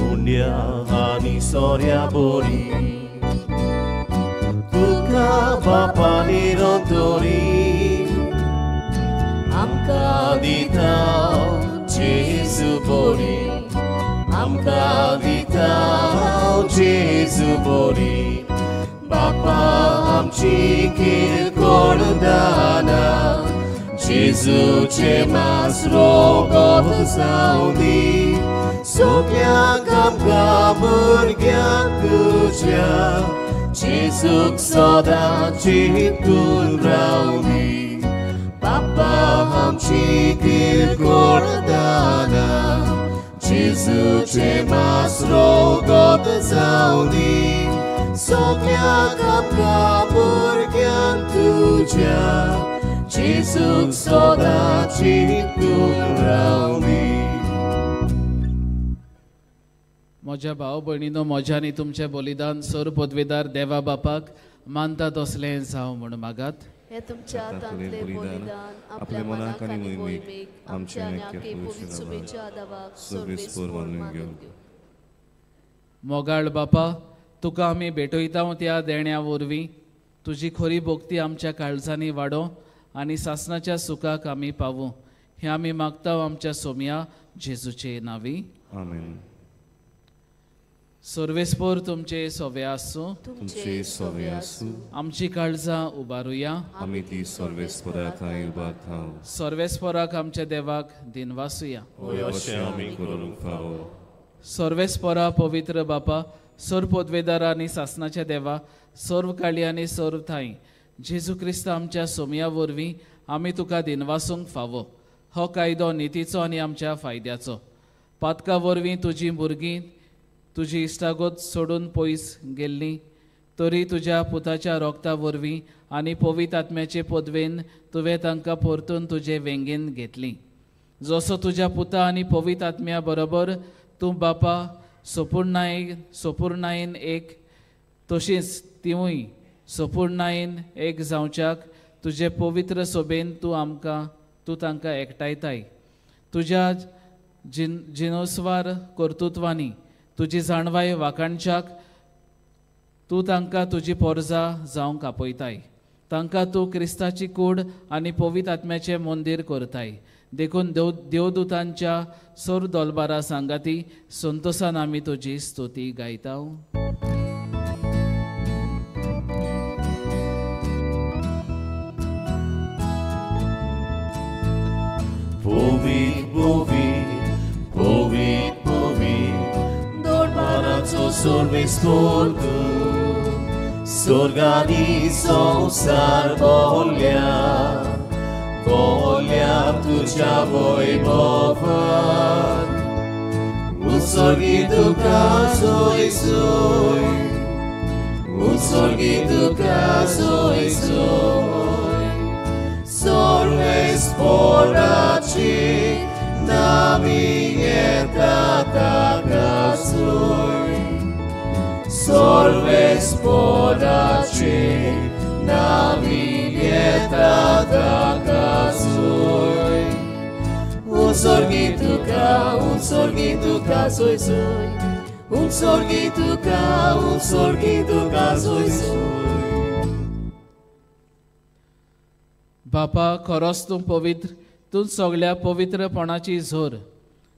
उंड्या आनी सोऱ्या बोरी तुका बापानी रोंतोरी आमकां दिता जेजू बोरी आमकां दिता जेजू बोरी बापा आमची किरकोळ दाना जेजूचे मास रोगोत जावनी सगळ्यांक आमकां भुरग्यांक तुज्या जेजूक सदांच चिंतून रावनी बापा आमची किरकोळ दाना जेजूचे मास रोगोत जावनी सगळ्यांक आमकां भुरग्यांक तुज्या जेजूक सदांच चिंतून रावनी. म्हज्या भाव भयणीनो म्हज्या आनी तुमचें बलिदान सर पदवेदार देवा बापाक मानता तसलें जावं म्हूण मागात. हे तुमच्या हातांतले बलिदान आपल्या मनाक आनी मोहिमेक आमच्या आनी आख्खे पवित्र सुबेच्या आदाराक सर्वेस्पर मानून घेवं. मोगाळ बापा, तुका आमी भेटयता त्या देण्या वरवीं तुजी खरी भोक्ती आमच्या काळजांनी वाडो आनी सासणाच्या सुखाक आमी पावूं. हें आमी मागता आमच्या सोम्या जेजूचे नांवी. आमेन. सर्वेस्पर तुमचे सोवे आसूं. तुमचे सोवे आसूं. आमची काळजां उबारुया. आमी ती सर्वेस्परा थंय उबार थाव. सर्वेस्पराक आमच्या देवाक दिनवासुया. अशें आमी करूंक फावो. सर्वेस्परा पवित्र बापा, सर्व पदवेदार आनी सासणाच्या देवा, सर्व काळी आनी सर्व थाय जेजू क्रिस्त आमच्या सोम्या वरवीं आमी तुका दिनवासूंक फावो. हो कायदो नितीचो आनी आमच्या फायद्याचो. पातका वरवीं तुजीं भुरगीं तुजी इश्टागोत सोडून पयस गेल्लीं, तरी तुज्या पुताच्या रोगता वरवीं आनी पवित्र आत्म्याचे पदवेन तुवें तांकां परतून तुजे वेंगेन घेतलीं. जसो तुज्या पुता आनी पवित्र आत्म्या बरोबर तूं बापा सोपुर्णायेन एक, तशींच तिवूय सोपुर्णायेन एक जावच्याक तुजे पवित्र सोबेन तूं तांकां एकठायताय. तुज्या जिनोस्वार कर्तुत्वांनी तुजी जाणवाय वाखाणच्याक तूं तांकां तुजी पोरजां जावंक आपयताय. तांकां तूं क्रिस्ताची कूड आनी पवित्र आत्म्याचें मंदीर करताय. देखून देवदूतांच्या सोर दोलबारा सांगाती संतोशान आमी तुजी स्तुती गायता. Povit, dolbaraco sorvespor tu, sorgani संसार volia tuja wojmować. Usorgi duka zoj, usorgi duka zoj, sorvesporaci navieta takasuj. Sorvesporaci navieta takasuj. Usorgi duka zoj, usorgi duka zoj. बापा, खरोच तूं पवित्र, तूं सगळ्या पवित्रपणाची झोर.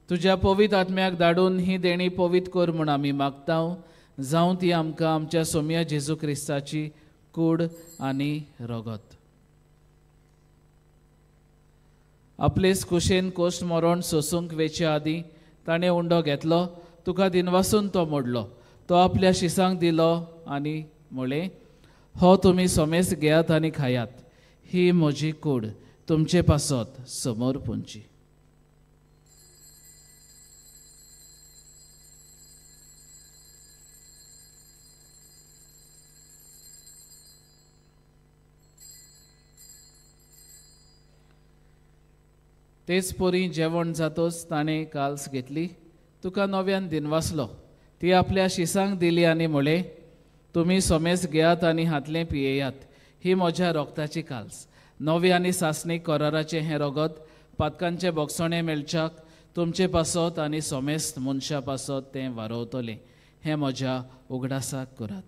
तुज्या पवित्र आत्म्याक धाडून ही देणी पवित्र कर म्हूण आमी मागता. जावं ती आमकां आमच्या सोम्या जेजू क्रिस्ताची कूड आनी रगत. आपलेच कुशेन कोश्ट मरण सोसूंक वेचे आदीं ताणें उंडो घेतलो. तुका दिनवासून तो मोडलो. तो आपल्या शिसांक दिलो आनी म्हळें, हो तुमी सोमेस घेयात आनी खायात. ही म्हजी कूड तुमचे पासत समोर पुंची. तेच पोरी जेवण जातोच ताणें काल्स घेतली. तुका नव्यान दिनवासलो. ती आपल्या शिसांक दिली आनी म्हळें, तुमी सोमेस घेयात आनी हातलें पियेयात. ही म्हज्या रोगताची काल्स. नवे आनी सासणीक कराराचें हें रगत पातकांचे बोगसणे मेळच्याक तुमचे पासत आनी सोमेस्त मनशा पासत तें वारोवतलें. हें म्हज्या उगडासाक करात.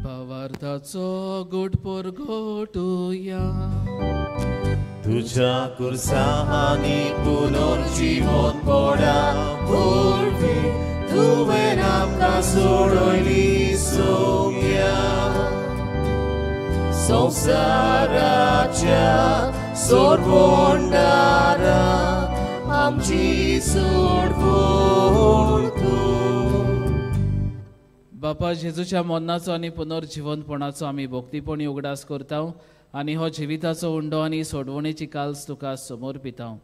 भावार्थाचो घोटपोर घोटुया. तुझ्या कुर्सानी पुनर्जीवन पडा वरवी तुवें आमकां सोडयली सोम्या. संवसाराच्या सोडवणारा आमची सोडवण तूं. बापा, जेजूच्या मरणाचो आनी पुनर्जीवनपणाचो आमी भोक्तीपणी उगडास करता आनी हो जिविताचो उंडो आनी सोडवणेची काल्स तुका समोर पिता.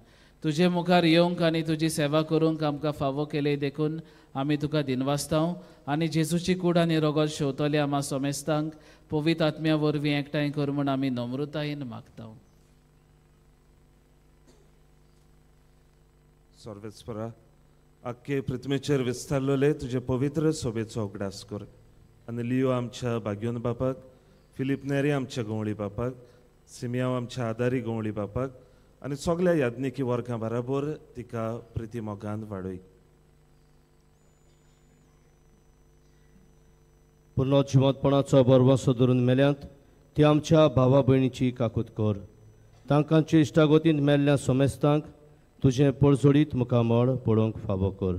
तुजे मुखार येवंक आनी तुजी सेवा करूंक आमकां फावो केले देखून आमी तुका दिनवासतांव आनी जेजूची कूड आनी रगत शेवतले आमा सोमेस्तांक पवित्र आत्म्या वरवीं एकठांय कर म्हूण आमी नम्रतायेन मागतांव. सर्वेस्परा आख्खे पृथ्वीचेर विस्तारलेले तुजे पवित्र सोबेचो उगडास कर आनी लियो आमच्या भाग्योन बापाक, फिलीप नेरी आमच्या गवळी बापाक, सिमियांव आमच्या आदारी गवळी बापाक आनी सगळ्या याज्ञिकी वर्गां बराबर तिका प्रिती मोगान वाडय. पुर्णो जिवंतपणाचो बरवसो धरून मेल्यांत ती आमच्या भावा भयणीची काकूत कर. तांकांच्या इश्टागोतींत मेल्ल्या सोमेस्तांक तुजें पळसोडीत मुखामळ पळोवंक फावो कर.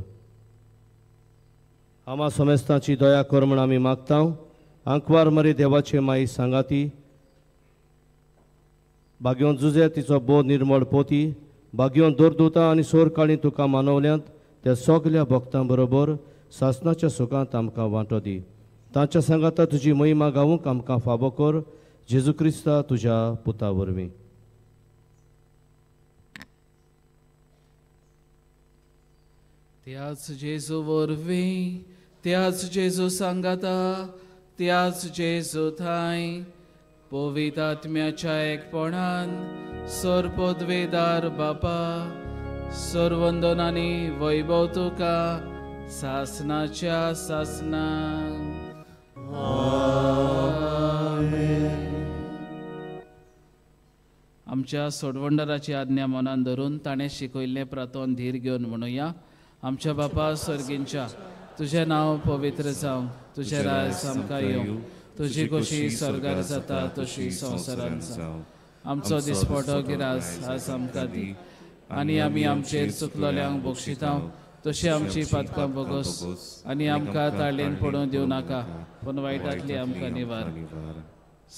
आमा सोमेस्तांची दया कर म्हूण आमी मागतांव. आंकवार मरे देवाचे माई सांगाती भाग्योन जुजे तिचो बोध निर्मळ पोती भाग्योन दोरदूतां आनी सोर काळी तुका मानवल्यांत त्या सगल्या भक्तां बरोबर सासणाच्या सुखांत आमकां वांटो दी. तांच्या सांगाता तुजी महिमा गावूंक आमकां फावो कर. जेजू क्रिस्ता तुज्या पुता वरवीं. त्याच जेजू वरवीं, त्याच जेजू सांगाता, त्याच जेजू थंय पवित्र आत्म्याच्या एकपणान सरपदवेदार बापा सर्वंदन आनी वैभव तुका सासणाच्या सासनाक. आमच्या सोडवंडराची आज्ञा मनान धरून ताणें शिकयल्लें प्रार्थोन धीर घेवन म्हणुया. आमच्या बापा सर्गींच्या तुझें नांव पवित्र जावं, तुझें राज आमकां येवं, तुजी कशी स्वर्गार जाता तशी संवसारांत जावं. आमचो दिसपटो गिरास आज आमकां दी आनी आमी आमचेर चुकलोल्यांक बक्षितांव तशी आमची पातकां बोगोस आनी आमकां ताळयेन पडूं दिवं नाका पूण वायटांतली आमकां निवार.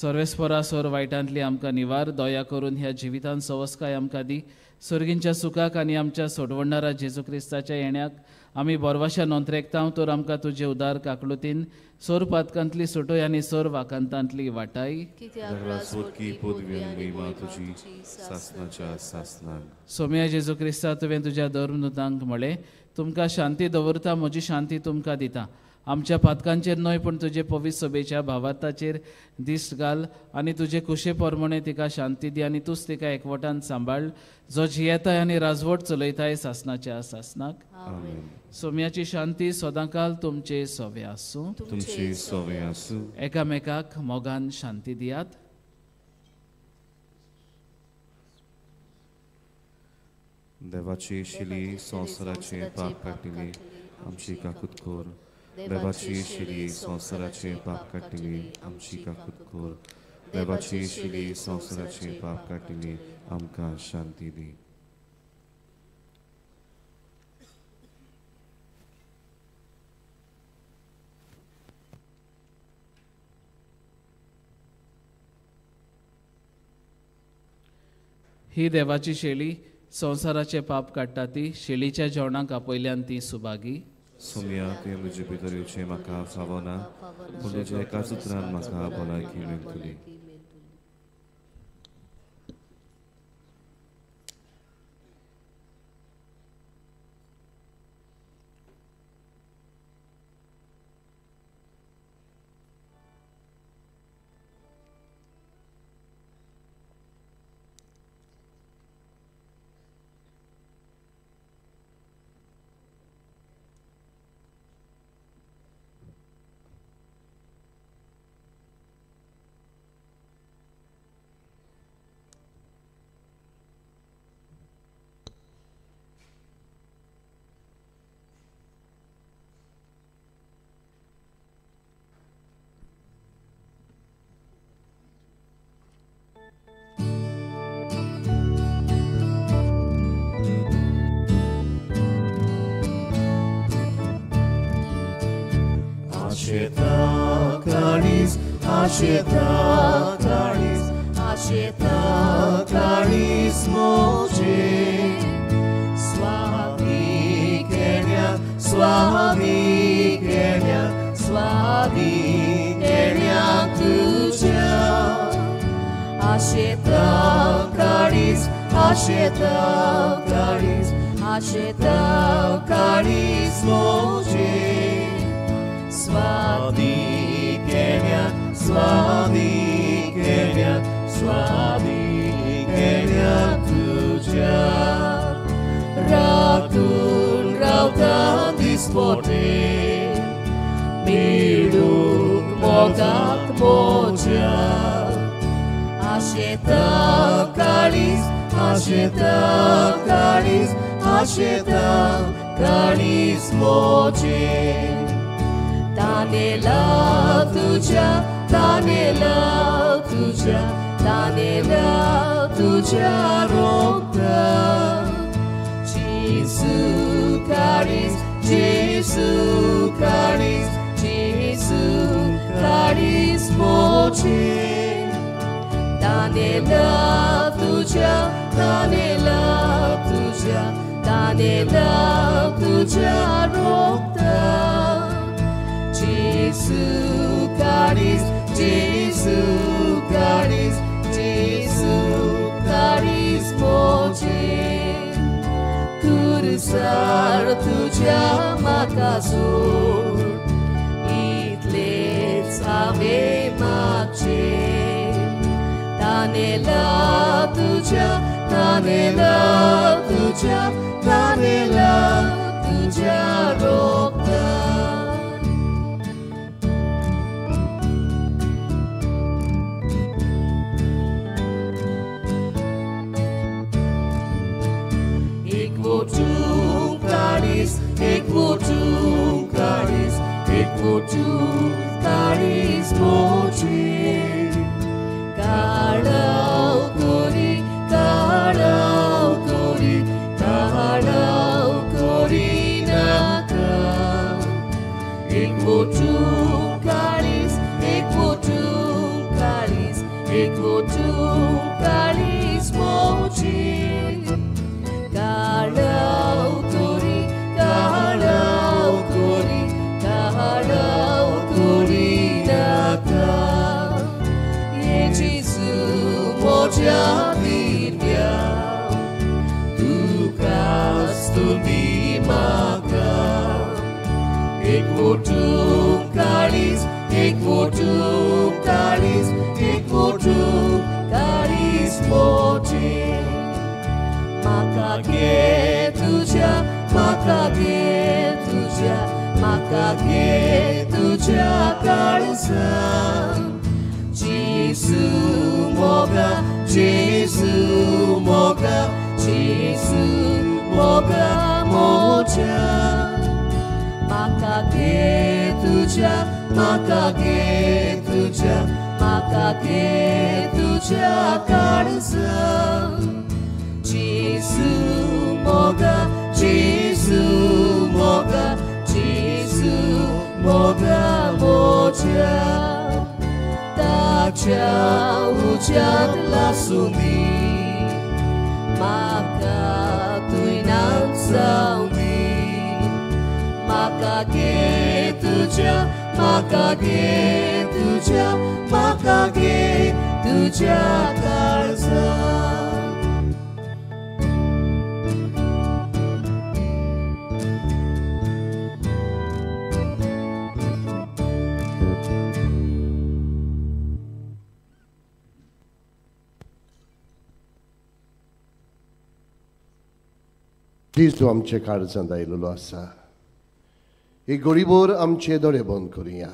सर्वेस्परा सोर वायटांतली आमकां निवार. दया करून ह्या जिवितान सवस्काय आमकां दी. सर्गींच्या सुखाक आनी आमच्या सोडवणारा जेजू क्रिस्ताच्या येण्याक आमी बरवाशा नोंदरेकतांव तर आमकां तुजे उदार काकलुतीन सोर पातकांतली सुटोय आनी सोर वाकांतांतली वाटाय. सोम्या जेजू क्रिस्ता तुवें तुज्या धर्मदूतांक म्हळें तुमकां शांती दवरता, म्हजी शांती तुमकां दिता. आमच्या पातकांचेर न्हय पूण तुजे पवित्र सभेच्या भावार्थाचेर दिश्ट घाल आनी तुजे कुशे परमणे तिका शांती दी आनी तूंच तिका एकवटान सांबाळ जो जियेताय आनी राजवट चलयताय सासणाच्या सासनाक. सोम्याची शांती सदांकाल तुमचे सोवे आसूं. एकामेकाक मोगान शांती दियात. देवाची शिली संवसाराचे पाप काटिली आमची काकूत कोर. देवाची शिली संवसाराचे पाप काटिली आमची काकूत कोर. देवाची शिली संवसाराचे पाप काटिली आमकां शांती दी. ही देवाची शेळी संवसाराचे पाप काडटा ती. शेळीच्या जेवणाक आपयल्यान ती सुभागी. सोम्या ते म्हजे भितर येवचें म्हाका फावो ना पूण तुज्या एकाच उतरान म्हाका भलायकी मेळटली. Ashetaklaris moje sławi tuja. Ashetaklaris 아시다 카리스모지 Slavikeня, Slavikeня, Slavikeня Tuja. Ratun rautan disporte, Miluk mogat moja. Asheta kalis, Asheta kalis, Asheta kalis moje. Tanela tuja, Tanela tuja, Tanela tuja rokta. Jesus Karis, Jesus Karis, Jesus Karis moche. Tanela tuja, Tanela tuja, Tanela tuja rokta. Jesus Karis, Jesus Karis, Jesus Karis moche. Kursar tuja makasur, itlets ave mache. Tanela tuja, Tanela tuja, Tanela tuja rokta. Ik word toen karis, ik word toen karis mochi. Karau kori, karau kori, karau kori naka. Ik word toen karis, ik word toen karis, ik word toen karis mochi. Karau kori, karau kori, karau kori naka. Ye Jesu moja dirya, tu kastu mi maka. Ik word toen karis, ik word toen karis, ik word toen karis mochi. Makage tuja, makage tuja, makage tuja kalsa. Jesu moga, Jesu moga, Jesu moga moja. Makage tuja, makage tuja, makage tuja kalsa. Jesu moga, Jesu moga, Jesu moga moja. Tacha hujan lasuni, maka tuinan sauni. Makage tuja, makage tuja, makage tuja kalsa. Cristo आमचे काळजांत आयिल्लो आसा. हे गरीबोर आमचे दोळे बंद करुया.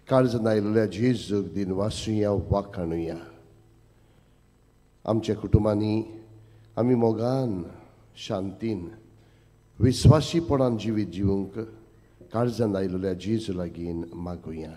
काळजांत आयिल्ल्या जेजूक दिन वासुया वाखाणुया. आमच्या कुटुंबांनी आमी मोगान शांतीन विस्वासीपणान जिवीत जिवंक काळजांत आयिल्ल्या जेजू लागीं मागुया.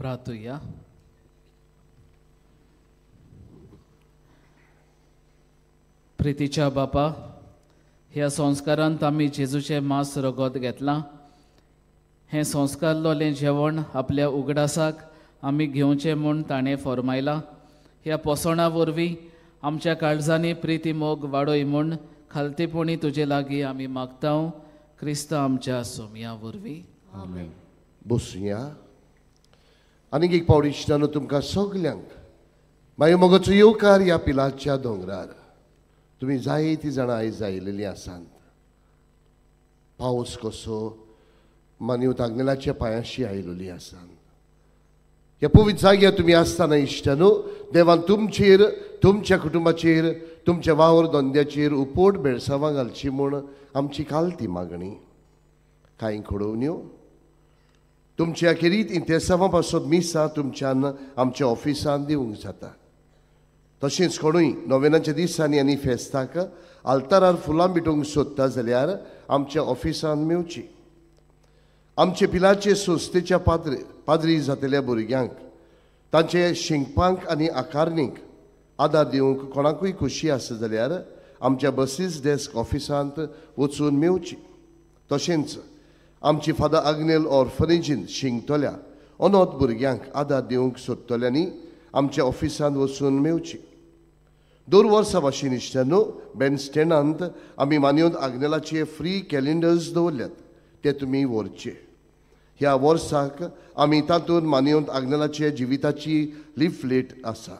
प्रार्थुया. प्रितीच्या बापा, ह्या संस्कारांत आमी जेजूचे मांस रगत घेतलां. हें संस्कारलोलें जेवण आपल्या उगडासाक आमी घेवचें म्हूण ताणें फरमायलां. ह्या पोसणा वरवीं आमच्या काळजांनी प्रिती मोग वाडोय म्हूण खालतीपणी तुजे लागीं आमी मागतां. क्रिस्त आमच्या सोमया वरवीं. आमेन. बसुया. आनीक एक पावडी इश्टानो तुमकां सगल्यांक मागीर मोगाचो येवकार ह्या पिलाच्या दोंगरार. तुमी जायतीं जाणां आयज आयिल्लीं आसात. पावस कसो मानिवत आग्नेलाच्या पांयाशी आयिल्लीं आसात. ह्या पवित्र जाग्यार तुमी आसतना इश्टानो देवान तुमचेर, तुमच्या कुटुंबाचेर, तुमच्या वावर धंद्याचेर उपोट बेळसावां घालची म्हूण आमची कालती मागणी. कांय घडोवण्यो तुमच्या अखेरीत इंतेसावां पासून मिसां तुमच्यान आमच्या ऑफिसांत दिवंक जाता. तशेंच कोणूय नोवेनाच्या दिसांनी आनी फेस्ताक आल्तारार फुलां बिटोवंक सोदता जाल्यार आमच्या ऑफिसांत मेवची. आमचे पिलाचे संस्थेच्या पाद्री जातल्या भुरग्यांक तांचे शिंगपांक आनी आकारणीक आदार दिवंक कोणाकूय खुशी आसा जाल्यार आमच्या बसीस डेस्क ऑफिसांत वचून मेवची. तशेंच आमची फादर आग्नेल ऑर्फनेजीन शिंगतल्या अनाथ भुरग्यांक आदार दिवंक सोदतल्यांनी आमच्या ऑफिसांत वचून मेवची. 2 वर्सां भाशेन इश्टानो बॅन स्टँडांत आमी मानिवंत आग्नेलाचे फ्री कॅलेंडर्स दवरल्यात. ते तुमी व्हरचे. ह्या वर्साक आमी तातूंत मानिवंत आग्नेलाचे जिविताची लिफलेट आसा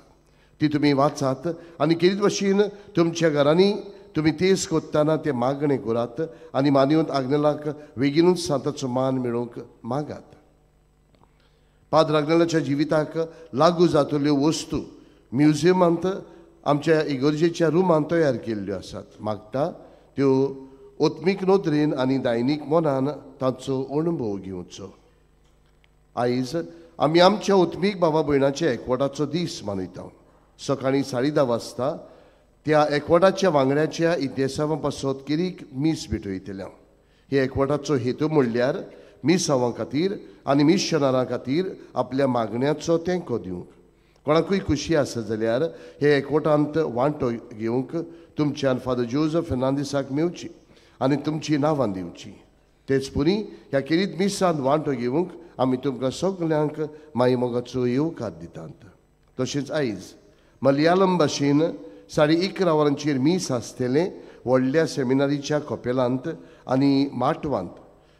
ती तुमी वाचात आनी केरीत भाशेन तुमच्या घरांनी तुमी तेच कोत्ताना ते मागणें करात आनी मानिवंत आग्नेलाक बेगीनूच सांताचो मान मेळोवंक मागात. पाद्र आग्नेलाच्या जिविताक लागू जातल्यो वस्तू म्युजियमांत आमच्या इगर्जेच्या रुमांत तयार केल्ल्यो आसात. मागता त्यो ओत्मीक नोदरेन आनी दैनीक मनान तांचो अणभव घेवचो. आयज आमी आमच्या ओत्मीक भावा भयणाच्या एकवटाचो दीस मनयता. सकाळीं 10:30 वाजता त्या एकवटाच्या वांगड्याच्या इतिहासां पासत केरीक मीस भेटयतल्या. हे एकवटाचो हेतू म्हणल्यार मिसांवां खातीर आनी मिशनरां खातीर आपल्या मागण्यांचो तेंको दिवंक. कोणाकूय खुशी आसा जाल्यार हे एकवटांत वांटो घेवंक तुमच्यान फादर जोझफ फेर्नांदीसाक मेवची आनी तुमची नांवां दिवची. तेच पुरी ह्या केरीत मिसांत वांटो घेवंक आमी तुमकां सगल्यांक माई मोगाचो येवकार दितात. तशेंच आयज मलयाळम भाशेन 11:30 वरांचेर मीस आसतलें व्हडल्या सेमिनारीच्या कपेलांत आनी माटवांत.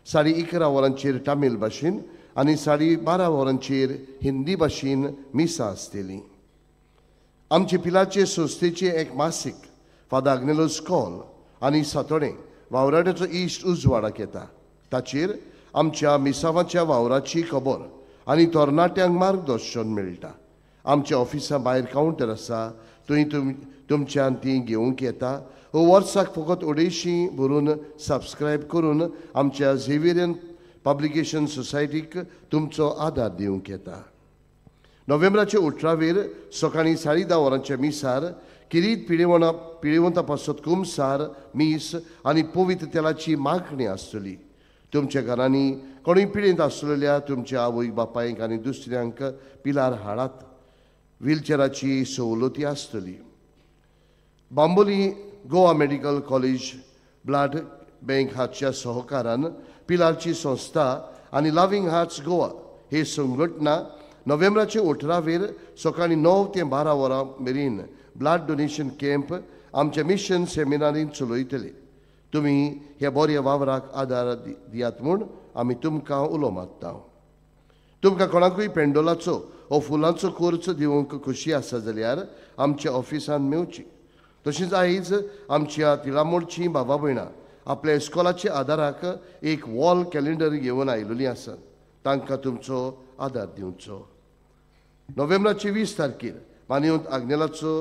11:30 वरांचेर तामील भाशेन आनी 12:30 वरांचेर हिंदी भाशेन मिसां आसतलीं. आमचे पिलाचे संस्थेचे एक मासीक फादर आग्नेलोस कॉल आनी सातोडें वावराड्याचो इश्ट उजवाडाक येता. ताचेर आमच्या मिसांवाच्या वावराची खबर आनी तरणाट्यांक मार्गदर्शन मेळटा. आमच्या ऑफिसा भायर कावंटर आसा, थंय तुमच्यान ती घेवंक येता. हो वर्साक फकत 250 भरून सबस्क्रायब करून आमच्या झेवियरियन पब्लिकेशन सोसायटीक तुमचो आदार दिवंक येता. नोव्हेंबराचे 18 सकाळीं 10:30 वरांच्या मिसार किरीत पिळेवंता पासत कुमसार मीस आनी पवित्र तेलाची मागणी आसतली. तुमच्या घरांनी कोणूय पिडेंत आसलेल्या तुमच्या आवयक बापायक आनी दुसऱ्यांक पिलार हाडात. व्हीलचेराची सवलती आसतली. Bambolim Goa medical college blood bank हाच्या सहकारान पिलारची संस्था आनी लविंग हार्ट्स गोवा हे संघटना नोव्हेंबराचे 18 सकाळीं 9 ते 12 वरां मेरेन ब्लड डोनेशन कॅम्प आमच्या मिशन सेमिनारींत चलयतले. तुमी ह्या बऱ्या वावराक आदार दियात म्हूण आमी तुमकां उलो मारता. तुमकां कोणाकूय पेंडोलाचो वो फुलांचो खर्च दिवंक खुशी आसा जाल्यार आमच्या ऑफिसांत मेवची. तशेंच आयज आमच्या तिळामोळचीं भावा भयणां आपल्या इस्कॉलाच्या आदाराक एक वॉल कॅलेंडर घेवन आयिल्लीं आसात. तांकां तुमचो आदार दिवचो. नोव्हेंबराचे 20 तारखेर मानिवंत आग्नेलाचो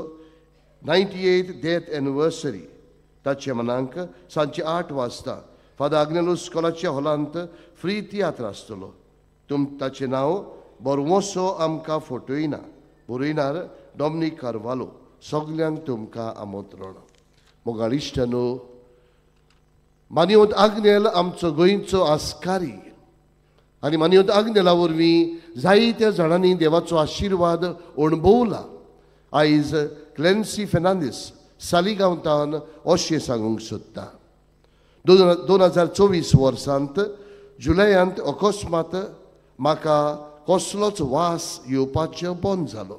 98th डेथ एनिवर्सरी ताचे मनांक सांजे 8 वाजता फादर आग्नेलो इस्कॉलाच्या हॉलांत फ्री तियात्र आसतलो. ताचें नांव बोरवोसो आमकां फोटोयना. बरयणार डॉमिनिक कार्वालो. सगल्यांक तुमकां आमंत्रण. मोगाळ इश्टानो, मानिवंत आग्नेल आमचो गोंयचो आस्कारी आनी मानवंत आग्नेला वरवीं जायत्या जाणांनी देवाचो आशिर्वाद अणभवला. आयज क्लेन्सी फेर्नांदीस सालिगांवांतान अशें सांगूंक सोदता. 2024 वर्सांत जुलयांत अकस्मात म्हाका कसलोच वास येवपाचो बंद जालो.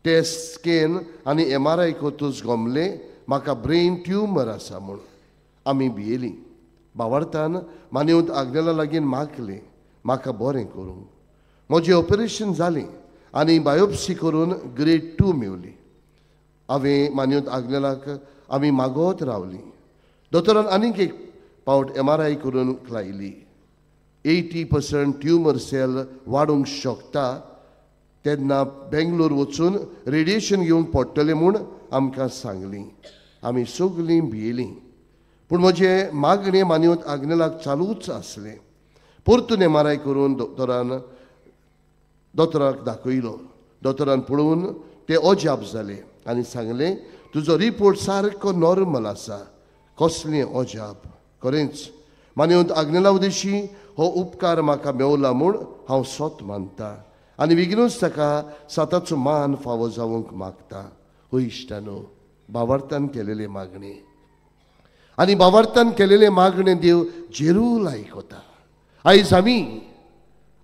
टेस्ट स्कॅन आनी MRI कोतूच गमले म्हाका ब्रेन ट्युमर आसा म्हूण. आमी भियेलीं. भावार्थान मानवंत आग्नेला लागीं मागलें म्हाका बरें करूंक. म्हजें ऑपरेशन जालें आनी बायोप्सी करून ग्रेड 2 मेवली. हांवें मानवंत आग्नेलाक आमी मागोत रावलीं. दोतोरान आनीक एक पावट MRI करून लायली. 80% ट्युमर सेल वाडूंक शकता. तेन्ना बेंगलोर वचून रेडिएशन घेवंक पडटलें म्हूण आमकां सांगलीं. आमी सगलीं भियेलीं. पूण म्हजें मागणें मानवंत आग्नेलाक चालूच आसलें. परतून MRI करून दोतोराक दाखयलो. दोतोरान पळोवन ते अजाप जाले आनी सांगलें तुजो रिपोर्ट सारको नॉर्मल आसा. कसलें अजाप. खरेंच मानवंत आग्नेला उदेशी हो उपकार म्हाका मेवला म्हूण हांव सोत मानतां आनी बेगीनूच ताका साताचो मान फावो जावंक मागता. हो इश्टानो, भावार्थान केलेले मागणे आनी भावार्थान केलेले मागणे देव जेरूल आयकता. आयज आमी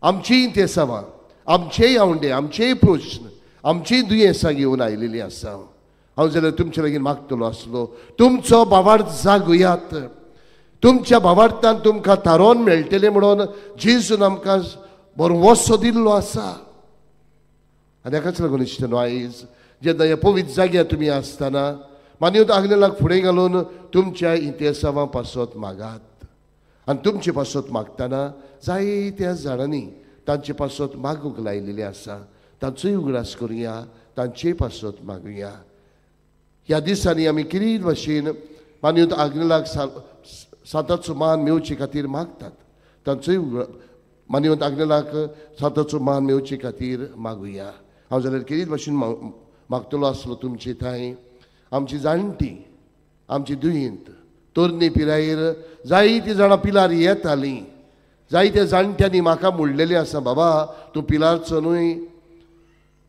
आमचीं तेसावां, आमचेय आवंडे, आमचेय प्रश्न, आमचीय दुयेंसां घेवन आयलेलीं आसा. हांव जाल्यार तुमचे लागीं मागतलो आसलो, तुमचो भावार्थ जागुयात. तुमच्या भावार्थान तुमकां तारोन मेळटलें म्हणून जेजून आमकां बरो वसो दिल्लो आसा. आनी हाकाच लागून इश्टानो, आयज जेन्ना ह्या पवित्र जाग्यार तुमी आसतना मानवंत आग्नेलाक फुडें घालून तुमच्या इतिहासावां पासत मागात. आनी तुमचे पासत मागतना जायत्या जाणांनी तांचे पासत मागूंक लायलेले आसा. तांचोय उगडास करुया, तांचे पासत मागुया. ह्या दिसांनी आमी कितें भाशेन मानवंत आग्नेलाक साताचो मान मेवचे खातीर मागतात. तांचोय मानवंत आग्नेलाक साताचो मान मेवचे खातीर मागुया. हांव जाल्यार कितें भाशेन मागतलो आसलो तुमचे थंय. आमची जाणटी, आमची दुयेंत, तरणे पिरायेर जायतीं जाणां पिलार येतालीं. जायत्या जाणट्यांनी म्हाका म्हणलेलें आसा, बाबा तूं पिलारचो न्हय.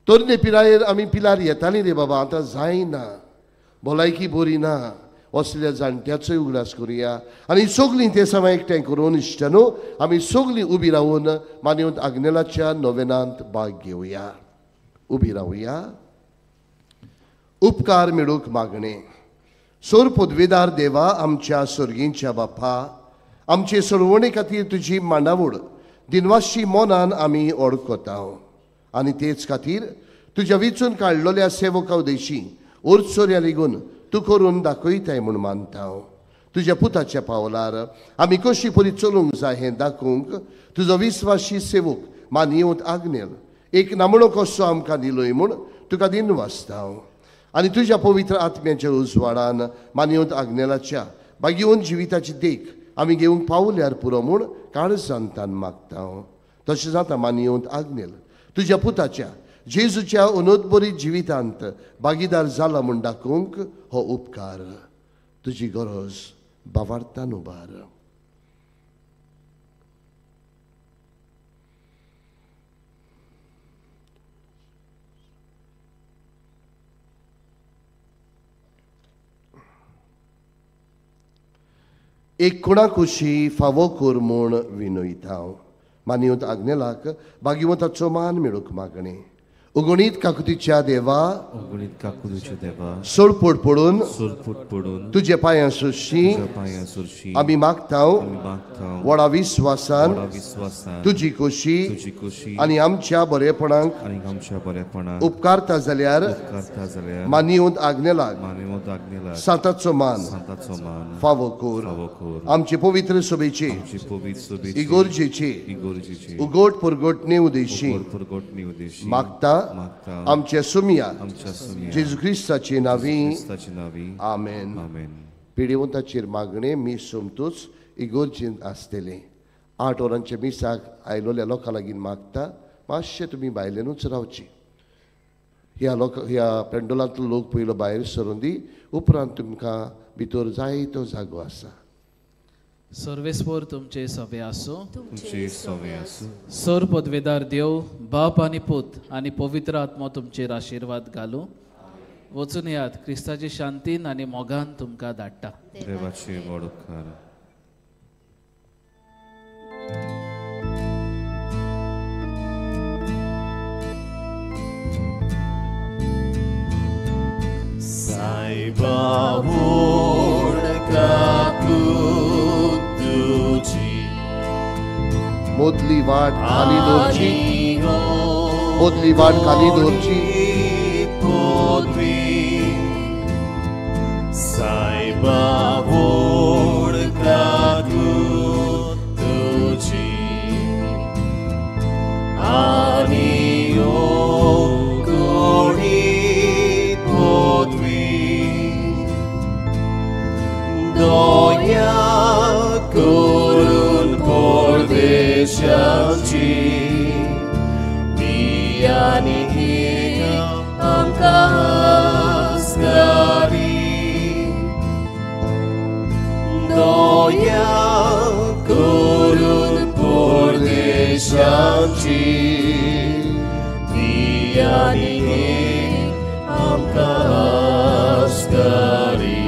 तरणे पिरायेर आमी पिलार येतालीं रे बाबा, आतां जायना, भलायकी बरी ना. असल्या जाणट्याचोय उगडास करुया आनी सगलीं ते समा एकठांय करून इश्टानो आमी सगलीं उबी रावून मानवंत आग्नेलाच्या नोवेनांत भाग घेवया. उबी रावया. उपकार मेळूंक मागणे. सोर पदवेदार देवा, आमच्या सर्गींच्या बापा, आमचे सोडवणे खातीर तुजी मांडावळ दिनवाशी मोनान आमी ओळखता आनी तेच खातीर तुज्या वेंचून काडलेल्या सेवका उदेशी ओर्चोऱ्या लेगून तूं करून दाखयताय म्हूण मानता. तुज्या पुताच्या पावलार आमी कशी परी चलूंक जाय हें दाखोवंक तुजो विस्वासी सेवक मानवंत आग्नेल एक नामणो कसो आमकां दिलोय म्हूण तुका दिनवासता. आनी तुज्या पवित्र आत्म्याच्या उजवाडान मानवंत आग्नेलाच्या बागीवन जिविताची देख आमी घेवंक पावल्यार पुरो म्हूण काळजांतान मागता. तशें जाता मानवंत आग्नेल तुज्या पुताच्या जेजूच्या अनोदबरी जिवितांत भागीदार जाला म्हूण दाखोवंक हो उपकार. तुजी गरज भावार्थान उबार. एक कुणाकुशी फावो कर म्हूण विनयता. मानवंत आग्नेलाक भागीवताचो मान मेळूंक मागणे. उगणीत काकुतीच्या देवा, उगणीत काकुतीच्या देवा, सोडपोट पडून तुजे पांयां सुरशी आमी मागतां. व्हडा विस्वासान तुजी खोशी आनी आमच्या बरेपणाक उपकारता जाल्यार मानवंत आग्नेलाक साताचो मान फावो कर. आमचे पवित्र सभेचे इगोर्जेचे उगोट परगोटणे उदेशी मागता आमच्या सुमिया जेजू ख्रिस्ताचे नावी आमेन. पिडेवंताचेर मागणे मी सोमतूच इगोर्जेंत आसतले. 8 वरांच्या मिसाक आयलोल्या लोकां लागीं मागता मातशें तुमी भायल्यानूच रावची. ह्या पेंडोलांतलो लोक पयलो भायर सरून दी, उपरांत तुमकां भितर जायतो जागो आसा. सर्वेस्पर तुमचे सवे आसूं तुमचे सवे आसूं सर पदवेदार देव बाप आनी पूत आनी पवित्र आत्मो तुमचेर आशिर्वाद घालूं वचून येयात क्रिस्ताची शांतीन आनी मोगान तुमकां धाडटा देवाचे व्हड उपकार Saiba का तुझी मोदली वाट खाली दोरची मोदली वाट खाली दोरची Saiba का तुझी आणि Doia corun pordeshanci Biani amka askari Doia corun pordeshanci Biani amka askari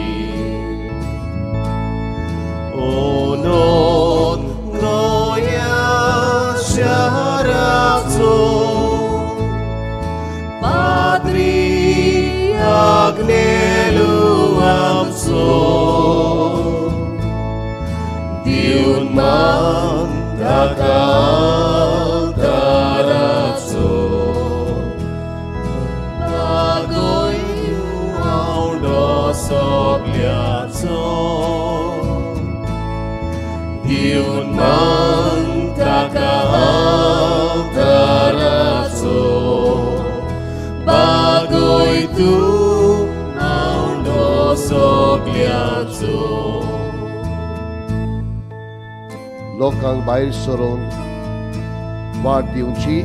Onon noia sharazo Padri agnelu amso Diun man takatarazo Bagoy aundo sogliazo Diun man takatarazo Bagoy tu aundo sogliazo लोकांक भायर सरोवन वाट दिवची